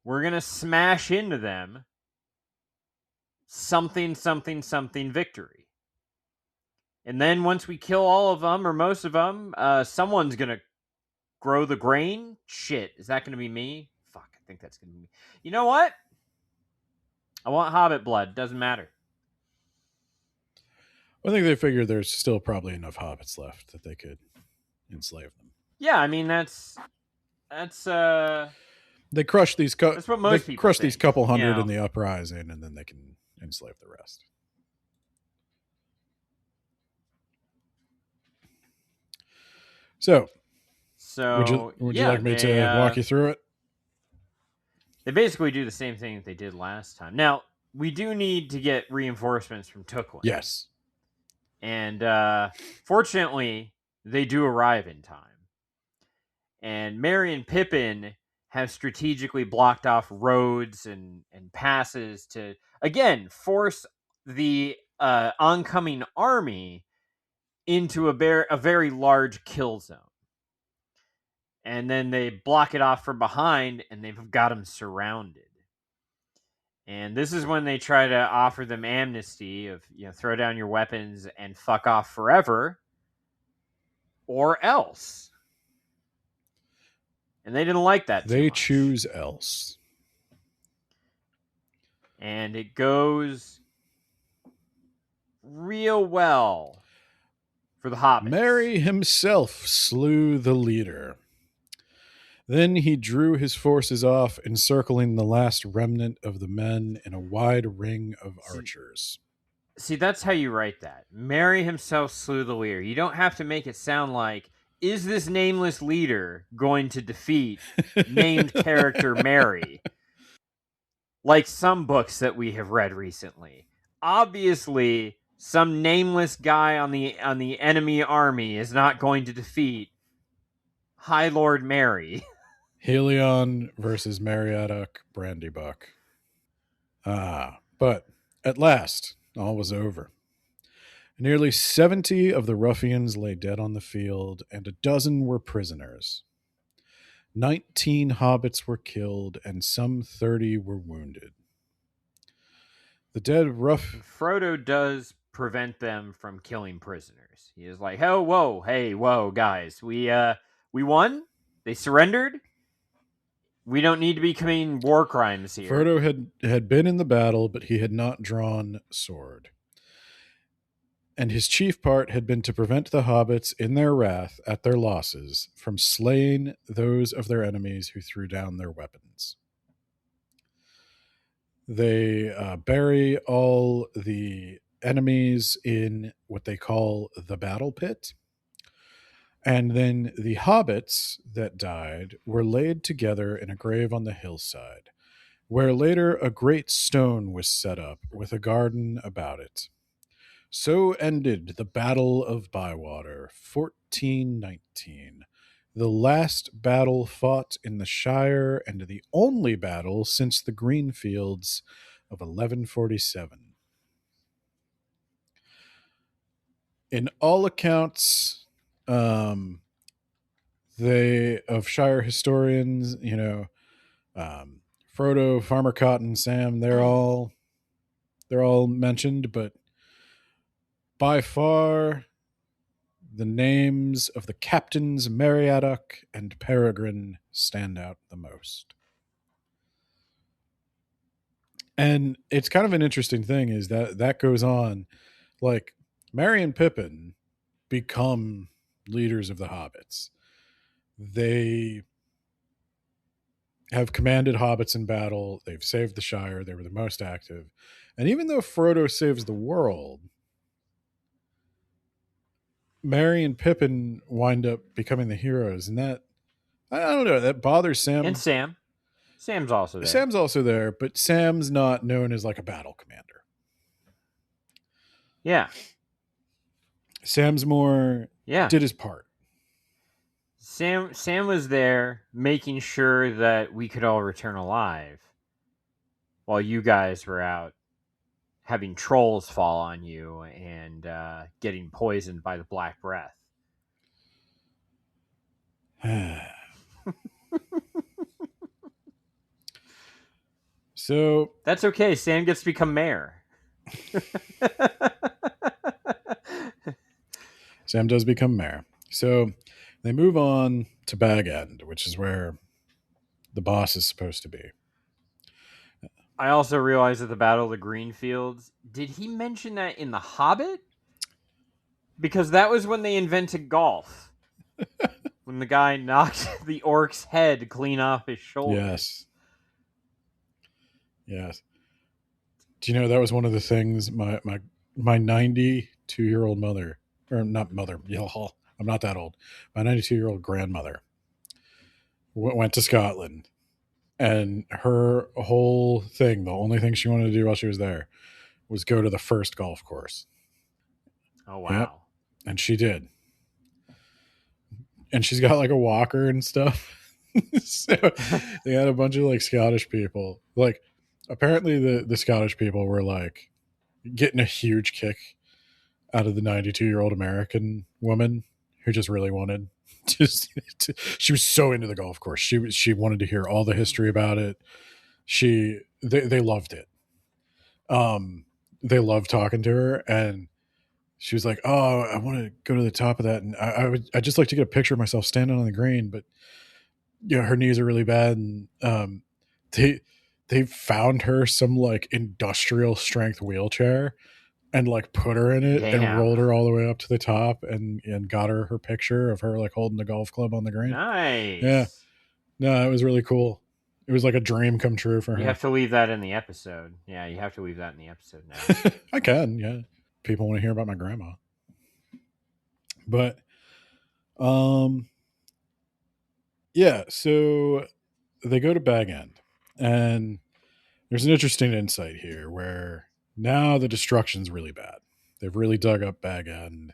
We're going to smash into them. Something, something, something victory. And then once we kill all of them, or most of them, someone's going to grow the grain. Shit, is that going to be me? Fuck, I think that's going to be me. You know what? I want hobbit blood. Doesn't matter. I think they figure there's still probably enough hobbits left that they could enslave them. Yeah, I mean, that's They crush these that's what most people crush think, these couple hundred you know. in the uprising, and then they can enslave the rest. So would you like me to walk you through it? They basically do the same thing that they did last time. Now, we do need to get reinforcements from Tolkien. Yes. And fortunately, they do arrive in time. And Merry and Pippin have strategically blocked off roads and passes to, again, force the oncoming army into a very large kill zone. And then they block it off from behind, and they've got them surrounded. And this is when they try to offer them amnesty of, throw down your weapons and fuck off forever, or else. And they didn't like that too They much. choose else. And it goes real well for the hobbits. Merry himself slew the leader. Then he drew his forces off, encircling the last remnant of the men in a wide ring of archers. See, that's how you write that. Merry himself slew the leader. You don't have to make it sound like, is this nameless leader going to defeat named character Merry? Like some books that we have read recently. Obviously, some nameless guy on the enemy army is not going to defeat High Lord Merry. Helion versus Meriadoc Brandybuck. But at last, all was over. Nearly 70 of the ruffians lay dead on the field, and a dozen were prisoners. 19 hobbits were killed, and some 30 were wounded. The dead Frodo does prevent them from killing prisoners. He is like, hey, whoa, guys. We won? They surrendered? We don't need to be committing war crimes here. Frodo had been in the battle, but he had not drawn sword. And his chief part had been to prevent the hobbits in their wrath at their losses from slaying those of their enemies who threw down their weapons. They bury all the enemies in what they call the battle pit. And then the hobbits that died were laid together in a grave on the hillside, where later a great stone was set up with a garden about it. So ended the Battle of Bywater, 1419, the last battle fought in the Shire and the only battle since the Greenfields of 1147. In all accounts, of Shire historians, Frodo, Farmer Cotton, Sam, they're all mentioned, but by far the names of the captains Meriadoc and Peregrine stand out the most. And it's kind of an interesting thing is that goes on, like Merry and Pippin become leaders of the hobbits. They have commanded hobbits in battle. They've saved the Shire. They were the most active. And even though Frodo saves the world, Merry and Pippin wind up becoming the heroes. And that, I don't know, that bothers Sam. And Sam. Sam's also there. Sam's also there, but Sam's not known as like a battle commander. Yeah. Sam's more Yeah. did his part. Sam was there making sure that we could all return alive while you guys were out having trolls fall on you and getting poisoned by the Black Breath. So That's okay. Sam gets to become mayor. Sam does become mayor. So they move on to Bag End, which is where the boss is supposed to be. I also realized at the Battle of the Greenfields, did he mention that in The Hobbit? Because that was when they invented golf. When the guy knocked the orc's head clean off his shoulders. Yes. Do you know that was one of the things my 92-year-old mother, or not mother, I'm not that old. My 92-year-old grandmother went to Scotland, and her whole thing, the only thing she wanted to do while she was there, was go to the first golf course. Oh, wow. Yep. And she did. And she's got like a walker and stuff. So they had a bunch of like Scottish people. Like apparently the Scottish people were like getting a huge kick out of the 92-year-old American woman who just really wanted she was so into the golf course. She wanted to hear all the history about it. They loved it. They loved talking to her, and she was like, "Oh, I want to go to the top of that, and I'd just like to get a picture of myself standing on the green, but you know, her knees are really bad." And they found her some like industrial strength wheelchair and like put her in it and rolled her all the way up to the top and got her picture of her like holding the golf club on the green. Nice. Yeah, no, it was really cool. It was like a dream come true for her. You have to leave that in the episode. Yeah, you have to leave that in the episode now. I can, yeah. People want to hear about my grandma. But yeah, so they go to Bag End, and there's an interesting insight here where now the destruction's really bad. They've really dug up Bag End,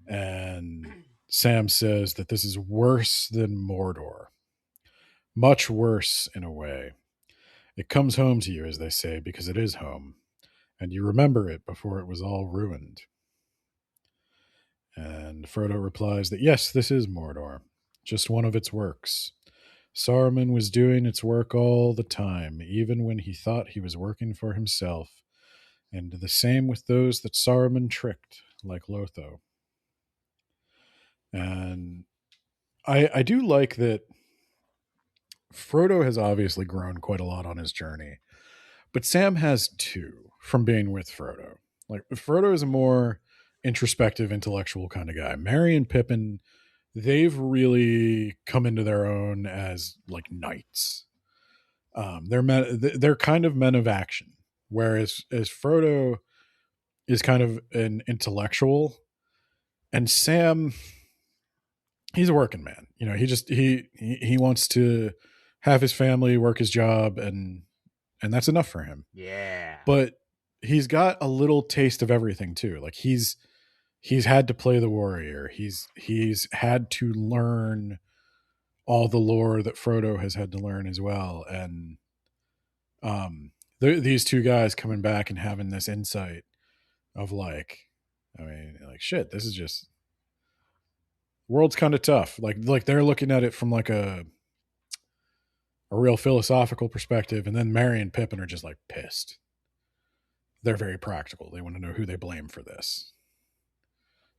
and Sam says that this is worse than Mordor. Much worse in a way. It comes home to you, as they say, because it is home, and you remember it before it was all ruined. And Frodo replies that yes, this is Mordor, just one of its works. Saruman was doing its work all the time, even when he thought he was working for himself, and the same with those that Saruman tricked, like Lotho. And I do like that Frodo has obviously grown quite a lot on his journey, but Sam has too from being with Frodo. Like Frodo is a more introspective, intellectual kind of guy. Merry and Pippin, they've really come into their own as like knights. They're kind of men of action, whereas as Frodo is kind of an intellectual, and Sam, he's a working man. You know, he wants to have his family, work his job, and that's enough for him. Yeah. But he's got a little taste of everything too. Like he's had to play the warrior. He's had to learn all the lore that Frodo has had to learn as well. And these two guys coming back and having this insight of like, I mean, like shit, this is just world's kind of tough. Like they're looking at it from like a real philosophical perspective, and then Merry and Pippin are just like pissed. They're very practical. They want to know who they blame for this.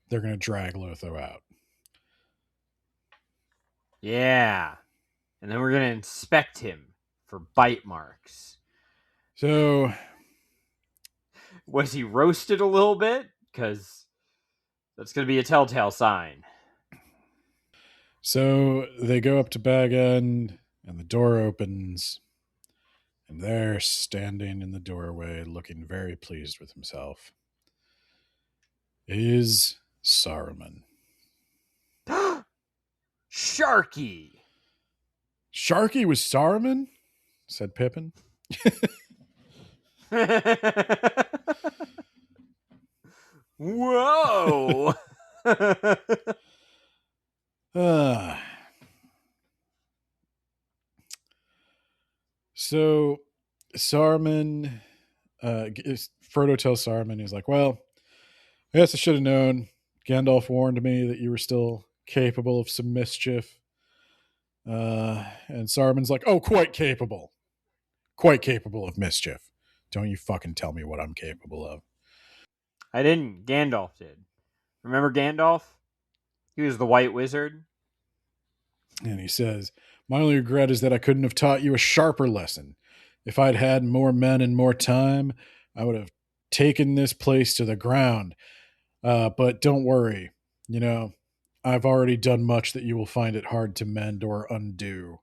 They're going to drag Lotho out. Yeah. And then we're going to inspect him for bite marks. So, was he roasted a little bit? Because that's going to be a telltale sign. So they go up to Bag End, and the door opens, and there, standing in the doorway, looking very pleased with himself, is Saruman. Sharky! Sharky was Saruman? Said Pippin. Whoa! So Saruman, Frodo tells Saruman, he's like, well, I guess I should have known. Gandalf warned me that you were still capable of some mischief. And Saruman's like, oh, quite capable of mischief. Don't you fucking tell me what I'm capable of. I didn't. Gandalf did. Remember Gandalf? He was the White Wizard. And he says, my only regret is that I couldn't have taught you a sharper lesson. If I'd had more men and more time, I would have taken this place to the ground. But don't worry. You know, I've already done much that you will find it hard to mend or undo.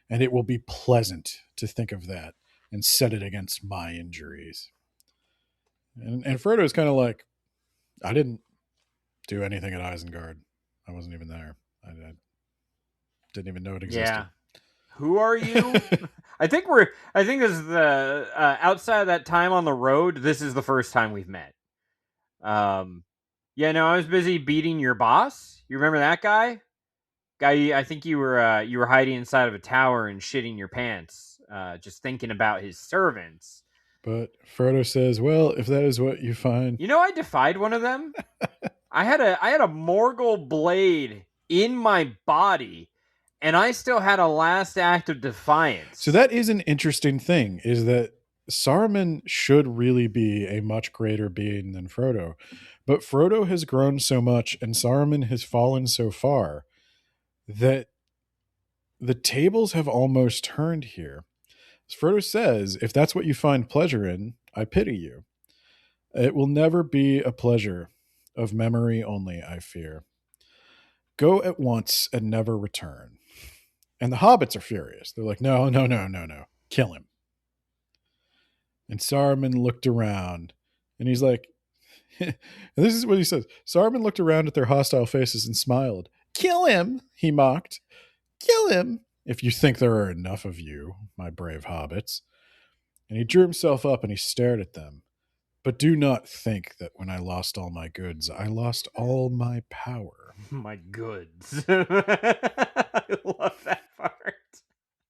And it will be pleasant to think of that and set it against my injuries. And Frodo is kind of like, I didn't do anything at Isengard. I wasn't even there. I didn't even know it existed. Yeah. Who are you? I think this is the outside of that time on the road. This is the first time we've met. Yeah, no, I was busy beating your boss. You remember that guy? I think you were hiding inside of a tower and shitting your pants, just thinking about his servants. But Frodo says, well, if that is what you find. You know, I defied one of them. I had a Morgul blade in my body, and I still had a last act of defiance. So that is an interesting thing, is that Saruman should really be a much greater being than Frodo. But Frodo has grown so much and Saruman has fallen so far that the tables have almost turned here. As Frodo says, if that's what you find pleasure in, I pity you. It will never be a pleasure, of memory only, I fear. Go at once and never return. And the hobbits are furious. They're like, no. Kill him. And Saruman looked around and he's like, and this is what he says. Saruman looked around at their hostile faces and smiled. Kill him, he mocked. Kill him, if you think there are enough of you, my brave hobbits. And he drew himself up and he stared at them. But do not think that when I lost all my goods, I lost all my power. My goods. I love that part.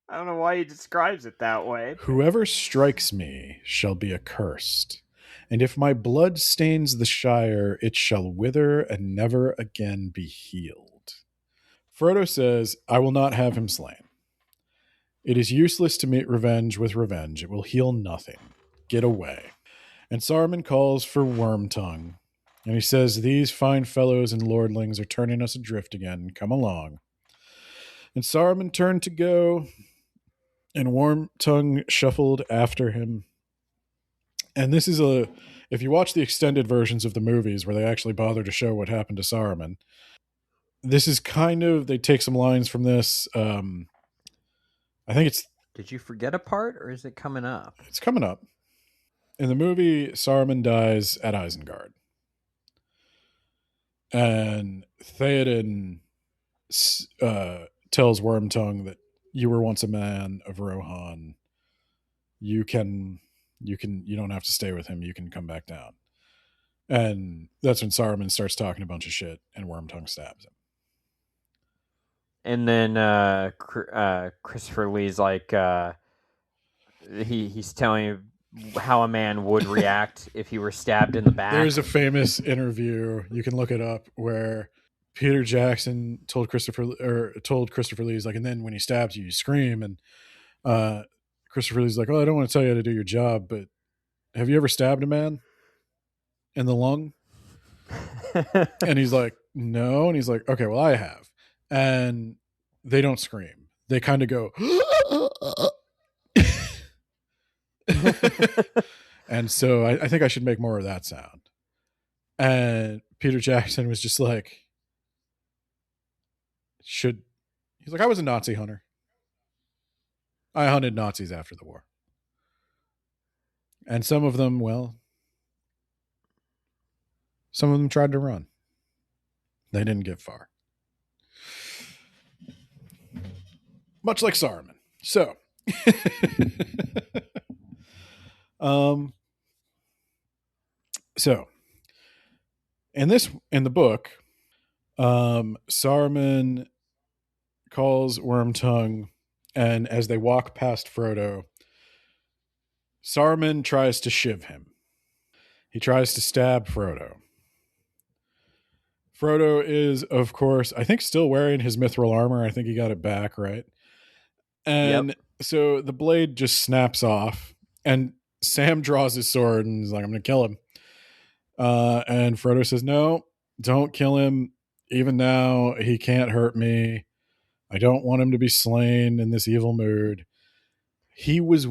I don't know why he describes it that way. Whoever strikes me shall be accursed. And if my blood stains the Shire, it shall wither and never again be healed. Frodo says, I will not have him slain. It is useless to meet revenge with revenge. It will heal nothing. Get away. And Saruman calls for Wormtongue. And he says, these fine fellows and lordlings are turning us adrift again. Come along. And Saruman turned to go, and Wormtongue shuffled after him. And this is if you watch the extended versions of the movies where they actually bother to show what happened to Saruman, this is they take some lines from this. I think it's... Did you forget a part, or is it coming up? It's coming up. In the movie, Saruman dies at Isengard. And Theoden tells Wormtongue that you were once a man of Rohan. You don't have to stay with him. You can come back down. And that's when Saruman starts talking a bunch of shit and Wormtongue stabs him. And then Christopher Lee's like, he's telling you how a man would react if he were stabbed in the back. There's a famous interview, you can look it up, where Peter Jackson told Christopher Lee, he's like, and then when he stabs you, you scream. And Christopher Lee's like, oh, I don't want to tell you how to do your job, but have you ever stabbed a man in the lung? And he's like, no. And he's like, okay, well, I have. And they don't scream. They kind of go, and so I think I should make more of that sound. And Peter Jackson was just like, he's like, I was a Nazi hunter. I hunted Nazis after the war. And some of them tried to run. They didn't get far. Much like Saruman. So, in the book, Saruman calls Wormtongue, and as they walk past Frodo, Saruman tries to shiv him. He tries to stab Frodo. Frodo is, of course, I think still wearing his mithril armor. I think he got it back, right? And so the blade just snaps off, and Sam draws his sword and is like, I'm going to kill him. And Frodo says, no, don't kill him. Even now, he can't hurt me. I don't want him to be slain in this evil mood. He was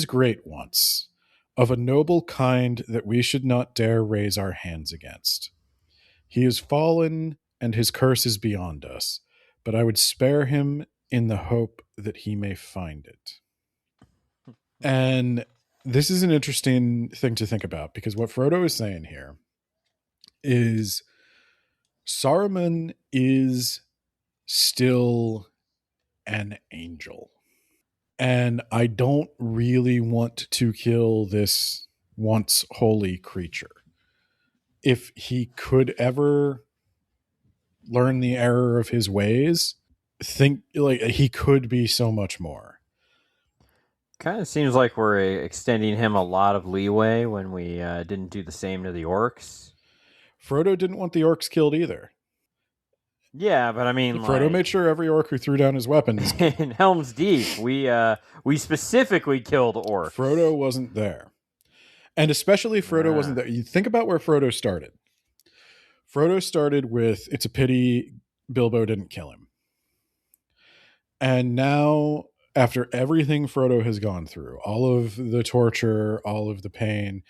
great once, of a noble kind that we should not dare raise our hands against. He is fallen, and his curse is beyond us, but I would spare him in the hope that he may find it. And this is an interesting thing to think about, because what Frodo is saying here is Saruman is still an angel. And I don't really want to kill this once holy creature. If he could ever learn the error of his ways, think like he could be so much more. Kind of seems like we're extending him a lot of leeway when we didn't do the same to the orcs. Frodo didn't want the orcs killed either. Yeah, but I mean, Frodo made sure every orc who threw down his weapons. In Helm's Deep, we specifically killed orcs. Frodo wasn't there. And especially Frodo wasn't there. You think about where Frodo started. Frodo started with, it's a pity Bilbo didn't kill him. And now, after everything Frodo has gone through, all of the torture, all of the pain,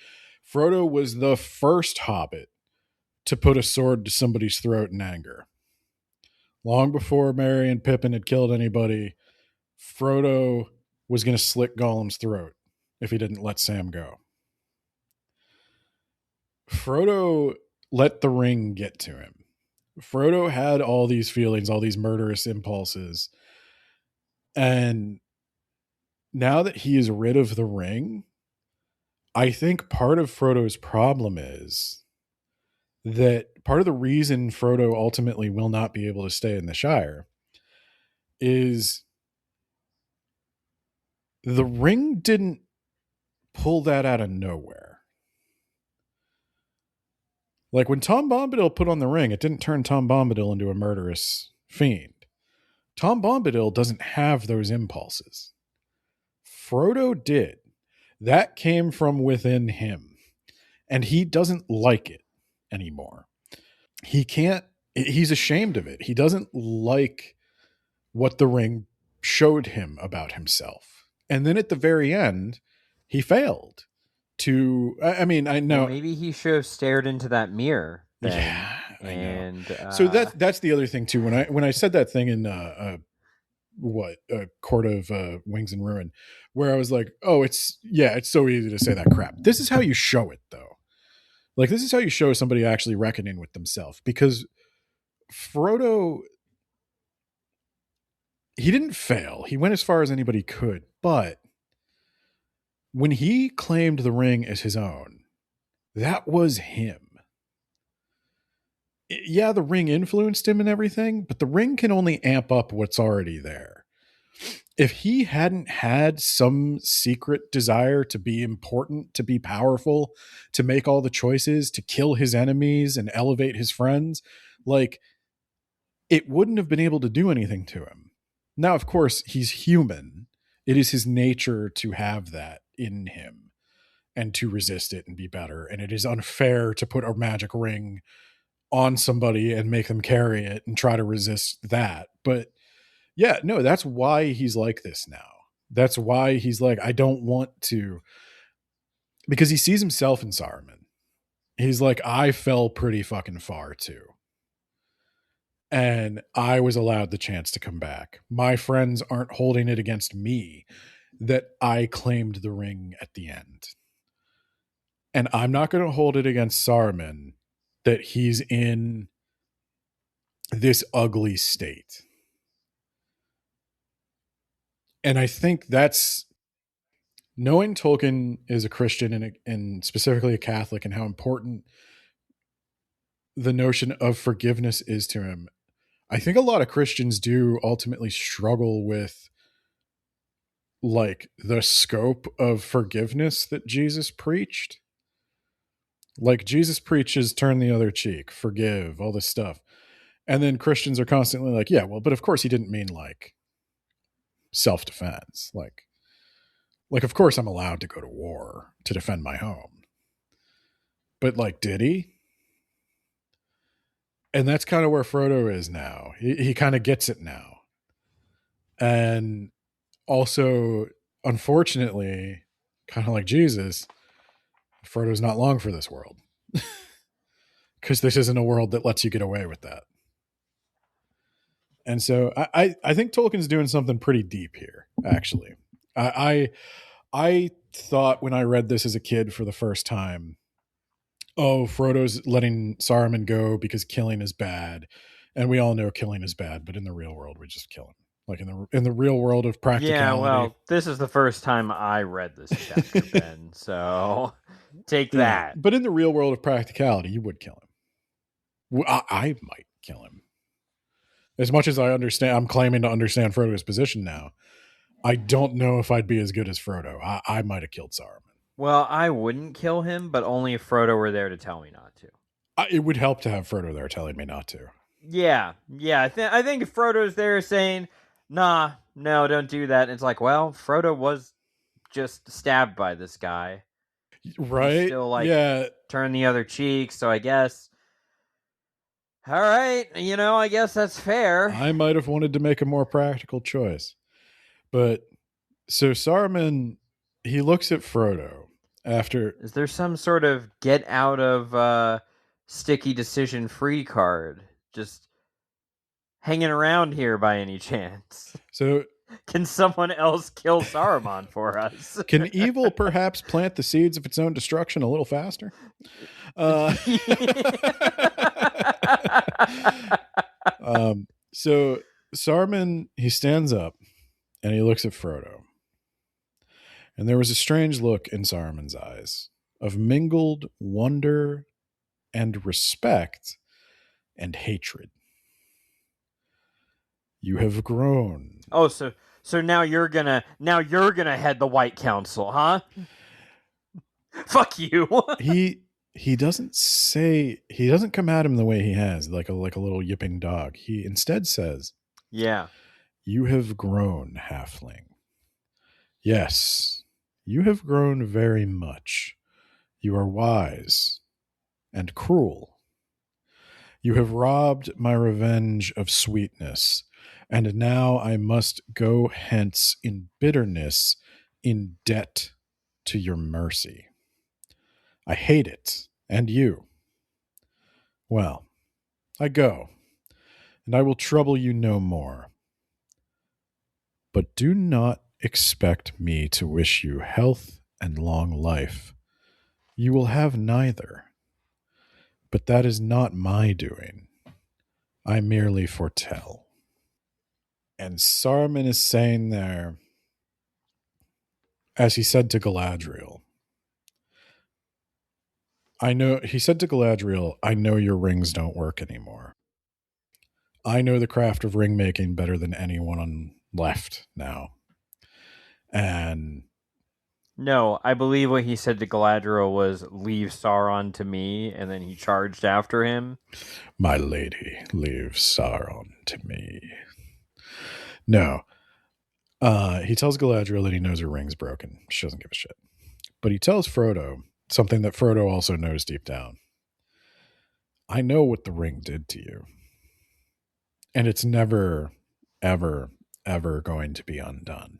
Frodo was the first hobbit to put a sword to somebody's throat in anger. Long before Merry and Pippin had killed anybody, Frodo was going to slit Gollum's throat if he didn't let Sam go. Frodo let the ring get to him. Frodo had all these feelings, all these murderous impulses. And now that he is rid of the ring, I think part of Frodo's problem is that part of the reason Frodo ultimately will not be able to stay in the Shire is the ring didn't pull that out of nowhere. Like when Tom Bombadil put on the ring, it didn't turn Tom Bombadil into a murderous fiend. Tom Bombadil doesn't have those impulses. Frodo did. That came from within him. And he doesn't like it anymore. He's ashamed of it. He doesn't like what the ring showed him about himself. And then at the very end, he failed to, I mean, I know. Well, maybe he should have stared into that mirror then. Yeah, I know. And so that's the other thing too. When I said that thing in a Court of Wings and Ruin, where I was like, oh, it's so easy to say that crap. This is how you show it, though. Like, this is how you show somebody actually reckoning with themselves, because Frodo, he didn't fail. He went as far as anybody could, but when he claimed the ring as his own, that was him. Yeah, the ring influenced him and everything, but the ring can only amp up what's already there. If he hadn't had some secret desire to be important, to be powerful, to make all the choices, to kill his enemies and elevate his friends, like, it wouldn't have been able to do anything to him. Now, of course, he's human. It is his nature to have that in him and to resist it and be better. And it is unfair to put a magic ring on somebody and make them carry it and try to resist that. But yeah, no, that's why he's like this now. That's why he's like, I don't want to, because he sees himself in Saruman. He's like, I fell pretty fucking far too. And I was allowed the chance to come back. My friends aren't holding it against me that I claimed the ring at the end. And I'm not going to hold it against Saruman that he's in this ugly state. And I think that's, knowing Tolkien is a Christian and specifically a Catholic, and how important the notion of forgiveness is to him. I think a lot of Christians do ultimately struggle with like the scope of forgiveness that Jesus preached. Like Jesus preaches turn the other cheek, forgive, all this stuff. And then Christians are constantly like, yeah, well, but of course he didn't mean like self-defense. Like of course I'm allowed to go to war to defend my home. But like, did he? And that's kind of where Frodo is now. He kind of gets it now. And also, unfortunately, kind of like Jesus, Frodo's not long for this world. Because this isn't a world that lets you get away with that. And so I think Tolkien's doing something pretty deep here, actually. I thought when I read this as a kid for the first time, oh, Frodo's letting Saruman go because killing is bad. And we all know killing is bad, but in the real world, we just kill him. Like in the real world of practicality. Yeah, well, this is the first time I read this chapter, Ben, so take that. But in the real world of practicality, you would kill him. I might kill him. As much as I'm claiming to understand Frodo's position now, I don't know if I'd be as good as Frodo. I might have killed Saruman. Well, I wouldn't kill him, but only if Frodo were there to tell me not to. It would help to have Frodo there telling me not to. Yeah. I think if Frodo's there saying, nah, no, don't do that, it's like, well, Frodo was just stabbed by this guy. Right? He's still, yeah. Turn the other cheek, so I guess... All right, I guess that's fair. I might have wanted to make a more practical choice. But, so Saruman, he looks at Frodo after... Is there some sort of get out of sticky decision free card just hanging around here by any chance? So... Can someone else kill Saruman for us? Can evil perhaps plant the seeds of its own destruction a little faster? So Saruman, he stands up and he looks at Frodo. And there was a strange look in Saruman's eyes of mingled wonder and respect and hatred. You have grown. Oh, so now you're gonna head the White Council, huh? Fuck you. He doesn't come at him the way he has, like a little yipping dog. He instead says, yeah. You have grown, halfling. Yes, you have grown very much. You are wise and cruel. You have robbed my revenge of sweetness, and now I must go hence in bitterness, in debt to your mercy. I hate it, and you. Well, I go, and I will trouble you no more. But do not expect me to wish you health and long life. You will have neither. But that is not my doing. I merely foretell. And Saruman is saying there, as he said to Galadriel, he said to Galadriel, I know your rings don't work anymore. I know the craft of ring making better than anyone on left now. And no, I believe what he said to Galadriel was leave Sauron to me, and then he charged after him. My lady, leave Sauron to me. No. He tells Galadriel that he knows her ring's broken. She doesn't give a shit. But he tells Frodo something that Frodo also knows deep down. I know what the ring did to you. And it's never, ever, ever going to be undone.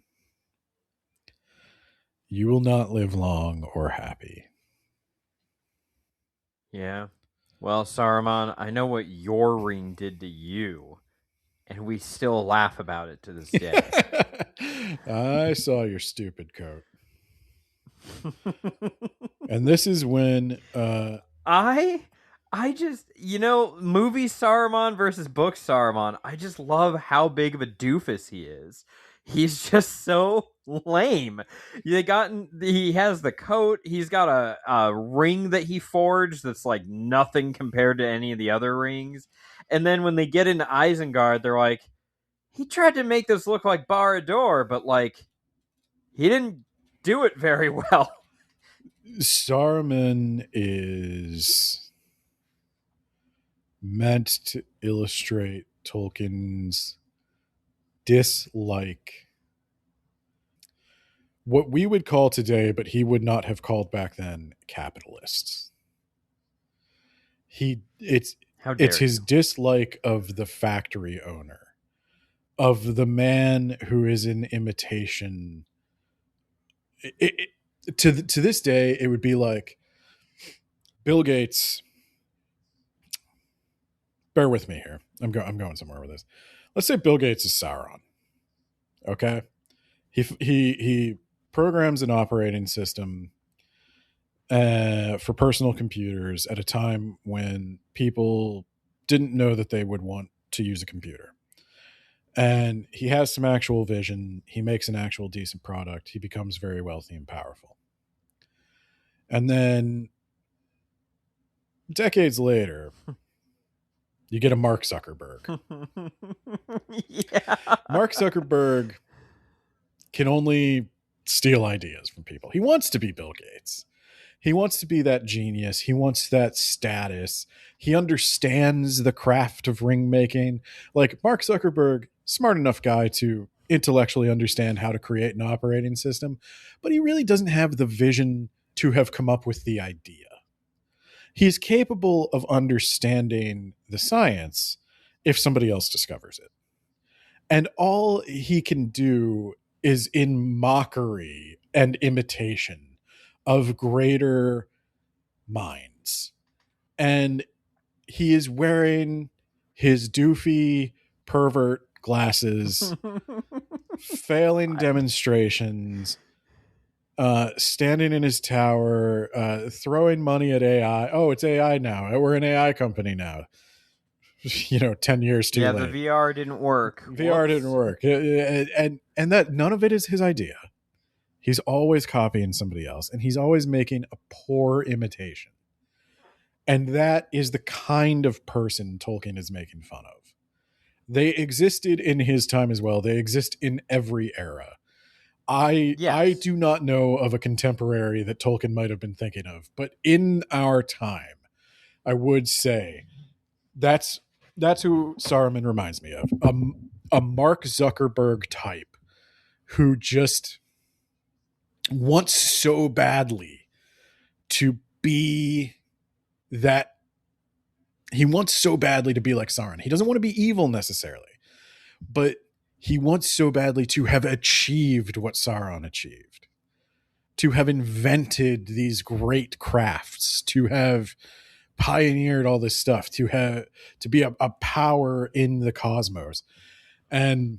You will not live long or happy. Yeah. Well, Saruman, I know what your ring did to you. And we still laugh about it to this day. I saw your stupid coat. And this is when I just, movie Saruman versus book Saruman, I just love how big of a doofus he is. he's just so lame. He has the coat. He's got a ring that he forged that's like nothing compared to any of the other rings. And then when they get into Isengard, they're like, he tried to make this look like Barad-dûr, but like he didn't do it very well. Saruman is meant to illustrate Tolkien's dislike, what we would call today, but he would not have called back then, capitalists. It's his dislike of the factory owner, of the man who is an imitation. To this day, it would be like Bill Gates. Bear with me here. I'm going somewhere with this. Let's say Bill Gates is Sauron. Okay, he programs an operating system for personal computers at a time when people didn't know that they would want to use a computer. And he has some actual vision. He makes an actual decent product. He becomes very wealthy and powerful. And then decades later, you get a Mark Zuckerberg. Yeah. Mark Zuckerberg can only steal ideas from people. He wants to be Bill Gates. He wants to be that genius. He wants that status. He understands the craft of ring making. Like Mark Zuckerberg, smart enough guy to intellectually understand how to create an operating system, but he really doesn't have the vision to have come up with the idea. He's capable of understanding the science if somebody else discovers it. And all he can do is in mockery and imitation of greater minds. And he is wearing his doofy pervert glasses, failing demonstrations, standing in his tower, throwing money at AI. Oh, it's AI now. We're an AI company now. 10 years too late. Yeah, the VR didn't work. VR didn't work. And that none of it is his idea. He's always copying somebody else, and he's always making a poor imitation. And that is the kind of person Tolkien is making fun of. They existed in his time as well. They exist in every era. I do not know of a contemporary that Tolkien might have been thinking of, but in our time, I would say that's who Saruman reminds me of. A Mark Zuckerberg type who just wants so badly to be that. He wants so badly to be like Sauron. He doesn't want to be evil necessarily, but he wants so badly to have achieved what Sauron achieved, to have invented these great crafts, to have pioneered all this stuff, to be a power in the cosmos. And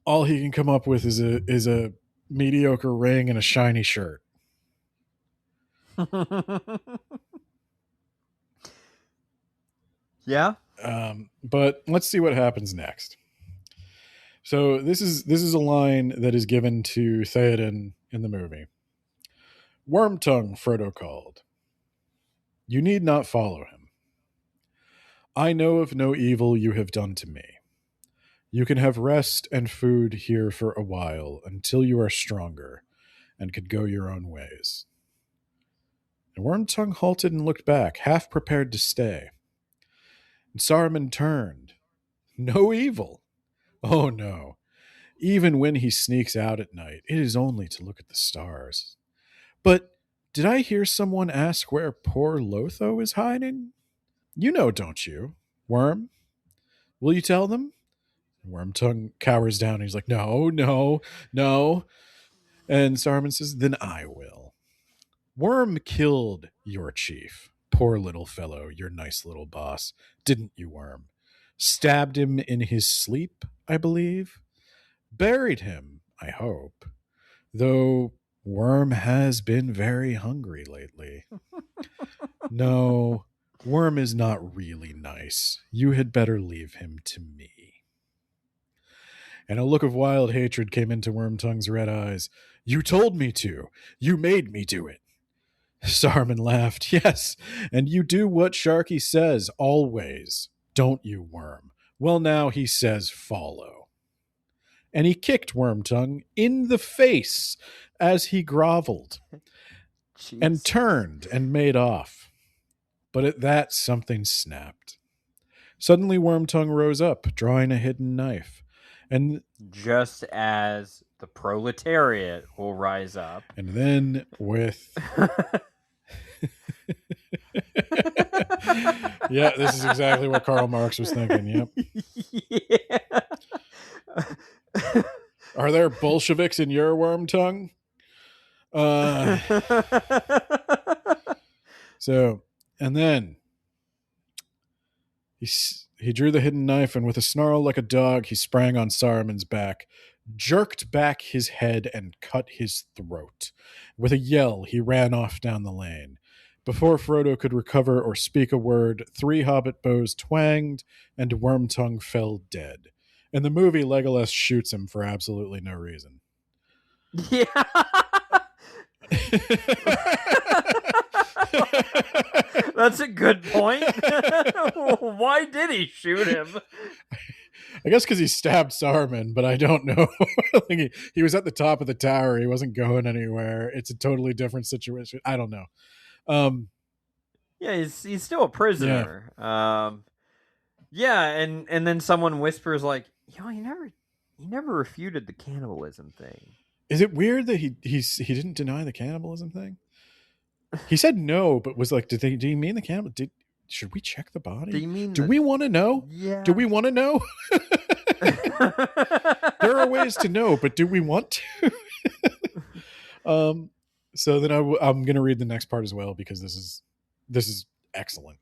all he can come up with is a mediocre ring and a shiny shirt. Yeah. But let's see what happens next. So this is a line that is given to Theoden in the movie. Wormtongue, Frodo called. You need not follow him. I know of no evil you have done to me. You can have rest and food here for a while until you are stronger and could go your own ways. And Wormtongue halted and looked back, half prepared to stay. And Saruman turned. No evil. Oh no. Even when he sneaks out at night, it is only to look at the stars. But did I hear someone ask where poor Lotho is hiding? You know, don't you, Worm? Will you tell them? Wormtongue cowers down. He's like, no. And Saruman says, then I will. Worm killed your chief. Poor little fellow, your nice little boss. Didn't you, Worm? Stabbed him in his sleep, I believe. Buried him, I hope. Though Worm has been very hungry lately. No, Worm is not really nice. You had better leave him to me. and a look of wild hatred came into Wormtongue's red eyes. "You told me to. You made me do it." Saruman laughed. "Yes, and you do what Sharky says, always. Don't you, Worm? Well, now he says follow." And he kicked Wormtongue in the face as he groveled and Jeez. turned and made off. But at that, something snapped. Suddenly, Wormtongue rose up, drawing a hidden knife. And Just as the proletariat will rise up. then with... Yeah, this is exactly what Karl Marx was thinking. Yep. Yeah. Are there Bolsheviks in your Wormtongue? And then he drew the hidden knife, and with a snarl like a dog, he sprang on Saruman's back, jerked back his head, and cut his throat. With a yell, he ran off down the lane. Before Frodo could recover or speak a word, 3 hobbit bows twanged, and Wormtongue fell dead. In the movie, Legolas shoots him for absolutely no reason. Yeah. That's a good point. Why did he shoot him? I guess because he stabbed Saruman, but I don't know. Like he was at the top of the tower. He wasn't going anywhere. It's a totally different situation. I don't know. Yeah, he's still a prisoner. Yeah, and then someone whispers like, "Yo, he never refuted the cannibalism thing." Is it weird that he didn't deny the cannibalism thing? He said no, but was like, did he mean the cannibal? Should we check the body? Do we want to know? Yeah. Do we want to know? There are ways to know, but do we want to? So then I'm going to read the next part as well, because this is excellent.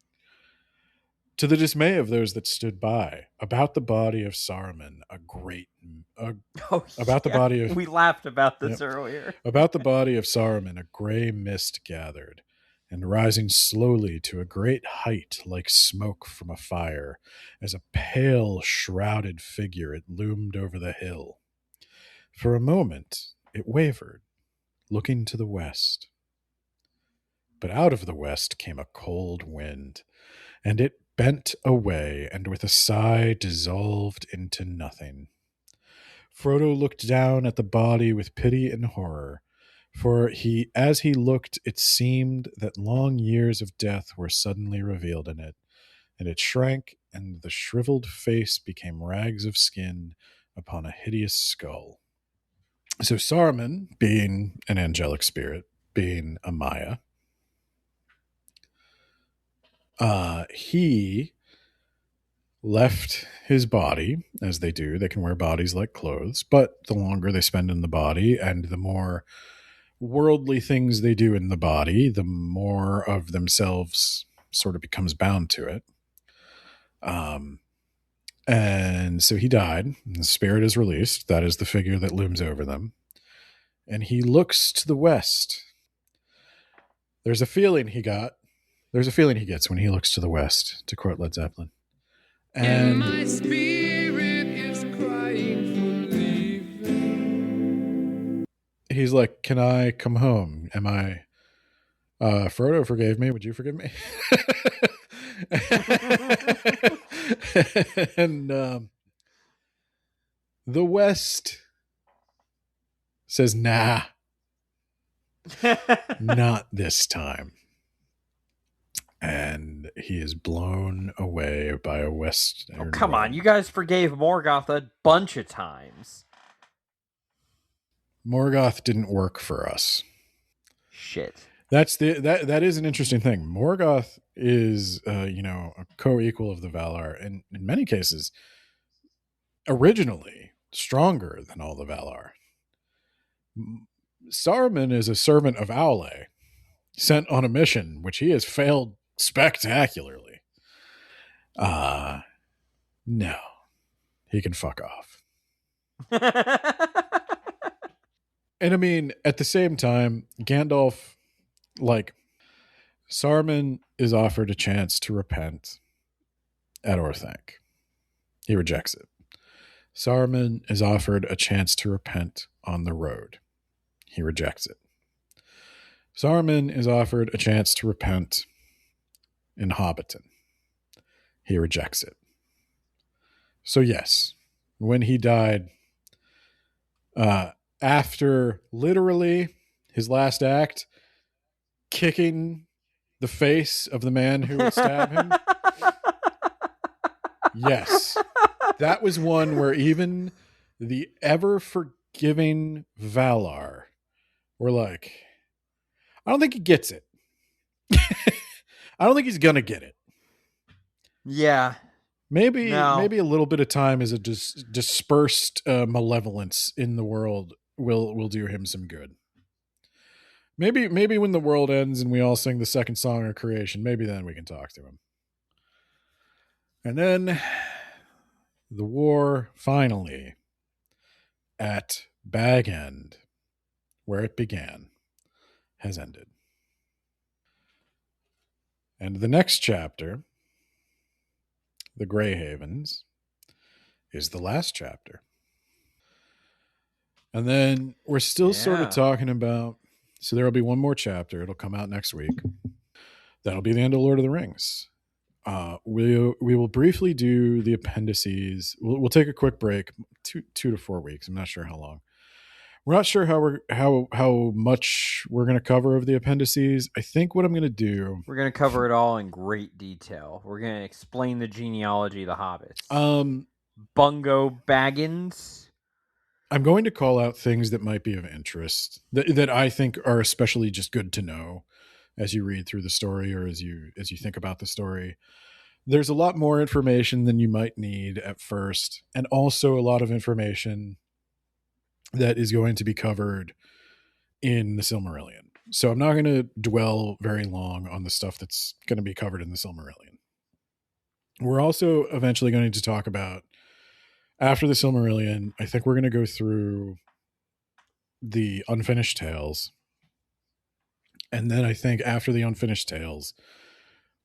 To the dismay of those that stood by, about the body of Saruman, We laughed about this earlier. About the body of Saruman, a gray mist gathered, and rising slowly to a great height like smoke from a fire, as a pale, shrouded figure it loomed over the hill. For a moment it wavered, looking to the west. But out of the west came a cold wind, and it bent away, and with a sigh dissolved into nothing. Frodo looked down at the body with pity and horror, for as he looked, it seemed that long years of death were suddenly revealed in it, and it shrank, and the shriveled face became rags of skin upon a hideous skull. So Saruman, being an angelic spirit, being a Maya, he left his body, as they do. They can wear bodies like clothes, but the longer they spend in the body and the more worldly things they do in the body, the more of themselves sort of becomes bound to it. And so he died. The spirit is released. That is the figure that looms over them. And he looks to the west. There's a feeling he gets when he looks to the west, to quote Led Zeppelin. And my spirit is crying for leaving. He's like, "Can I come home? Am I Frodo forgave me. Would you forgive me?" And the West says, "Nah, not this time." And he is blown away by a western. Oh, come on. You guys forgave Morgoth a bunch of times. Morgoth didn't work for us. Shit. That is an interesting thing. Morgoth is a co-equal of the Valar, and in many cases originally stronger than all the Valar. Saruman is a servant of Aule, sent on a mission which he has failed spectacularly. No. He can fuck off. And I mean, at the same time, Gandalf, like, Saruman is offered a chance to repent at Orthanc. He rejects it. Saruman is offered a chance to repent on the road. He rejects it. Saruman is offered a chance to repent in Hobbiton. He rejects it. So yes, when he died, after literally his last act, kicking the face of the man who would stab him, yes, that was one where even the ever forgiving Valar were like, I don't think he gets it. I don't think he's gonna get it. Yeah. Maybe a little bit of time as a dispersed malevolence in the world will do him some good. Maybe when the world ends and we all sing the second song of creation, maybe then we can talk to him. And then the war finally at Bag End, where it began, has ended. And the next chapter, the Grey Havens, is the last chapter. And then we're still sort of talking about, so there will be one more chapter. It'll come out next week. That'll be the end of Lord of the Rings. We will briefly do the appendices. We'll take a quick break, 2 to 4 weeks. I'm not sure how long. We're not sure how much we're going to cover of the appendices. I think what I'm going to do, we're going to cover it all in great detail. We're going to explain the genealogy of the hobbits. Bungo Baggins. I'm going to call out things that might be of interest that I think are especially just good to know as you read through the story or as you think about the story. There's a lot more information than you might need at first, and also a lot of information that is going to be covered in the Silmarillion. So I'm not going to dwell very long on the stuff that's going to be covered in the Silmarillion. We're also eventually going to talk about, after the Silmarillion, I think we're going to go through the Unfinished Tales. And then I think after the Unfinished Tales,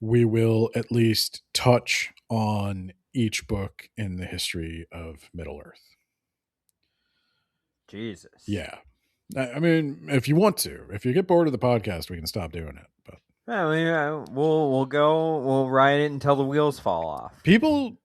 we will at least touch on each book in the history of Middle-earth. Jesus. Yeah. I mean, if you want to, if you get bored of the podcast, we can stop doing it. But we'll ride it until the wheels fall off. People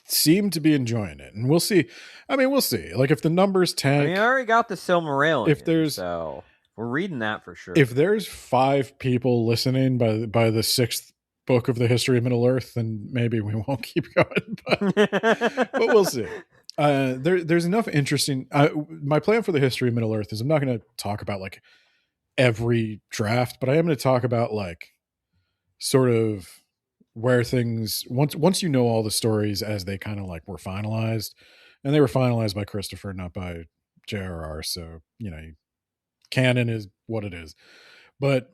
seem to be enjoying it, and we'll see. I mean, we'll see. Like if the numbers tank, I already got the Silmarillion. So we're reading that for sure. If there's 5 people listening by the 6th book of the history of Middle-earth, then maybe we won't keep going. But we'll see. There's enough interesting. My plan for the history of Middle-earth is I'm not going to talk about like every draft, but I am going to talk about like sort of where things once you know all the stories as they kind of like were finalized, and they were finalized by Christopher, not by J.R.R. So canon is what it is. But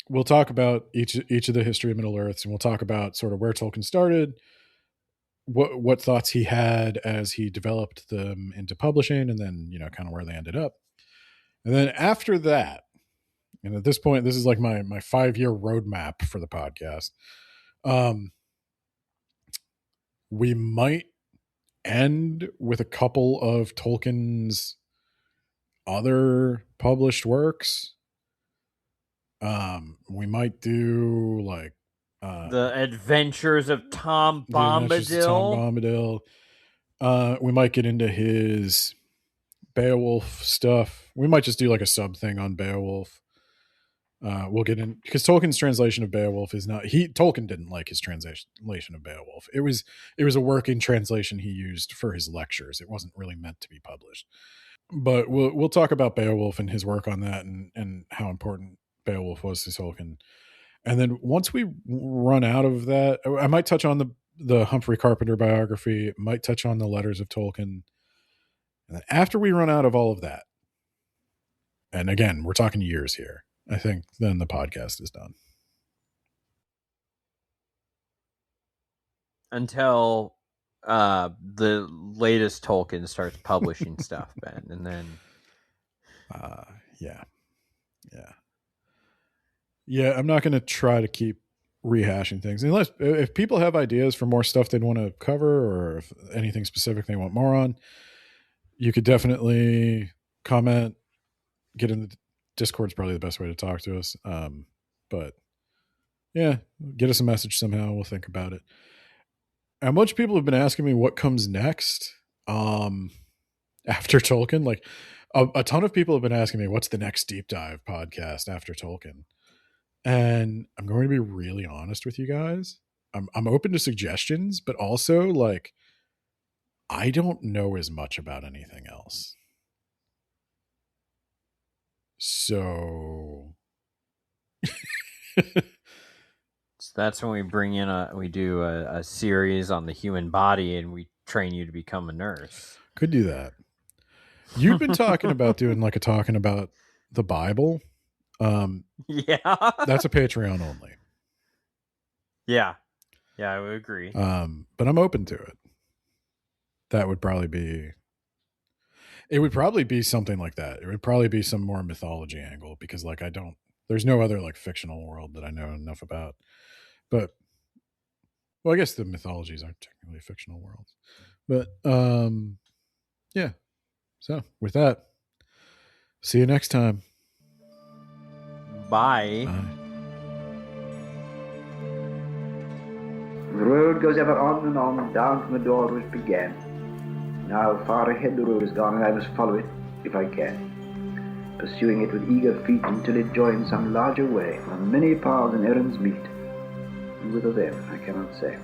we'll talk about each of the history of Middle-earths, and we'll talk about sort of where Tolkien started, what thoughts he had as he developed them into publishing, and then kind of where they ended up. And then after that, and at this point, this is like my 5-year roadmap for the podcast. We might end with a couple of Tolkien's other published works. We might do like the Adventures of Tom Bombadil. We might get into his Beowulf stuff. We might just do like a sub thing on Beowulf. We'll get in because Tolkien's translation of Beowulf is not. Tolkien didn't like his translation of Beowulf. It was a working translation he used for his lectures. It wasn't really meant to be published. But we'll talk about Beowulf and his work on that and how important Beowulf was to Tolkien. And then once we run out of that, I might touch on the Humphrey Carpenter biography, might touch on the letters of Tolkien. And then after we run out of all of that, and again, we're talking years here, I think then the podcast is done. Until the latest Tolkien starts publishing stuff, Ben, and then yeah, I'm not going to try to keep rehashing things. Unless if people have ideas for more stuff they'd want to cover, or if anything specific they want more on, you could definitely comment, get in the Discord's probably the best way to talk to us. But yeah, get us a message somehow. We'll think about it. And a bunch of people have been asking me what comes next after Tolkien. Like a ton of people have been asking me what's the next deep dive podcast after Tolkien. And I'm going to be really honest with you guys. I'm open to suggestions, but also like I don't know as much about anything else. So that's when we bring in we do a series on the human body, and we train you to become a nurse. Could do that. You've been talking about doing like a talking about the Bible. Yeah, that's a Patreon only. Yeah, I would agree. But I'm open to it. That would probably be. It would probably be something like that. It would probably be some more mythology angle, because like there's no other like fictional world that I know enough about. But well, I guess the mythologies aren't technically fictional worlds. But yeah. So with that, see you next time. Bye. The road goes ever on and on, down from the door which began. Now far ahead the road is gone, and I must follow it, if I can, pursuing it with eager feet until it joins some larger way, where many paths and errands meet. And whither then, I cannot say.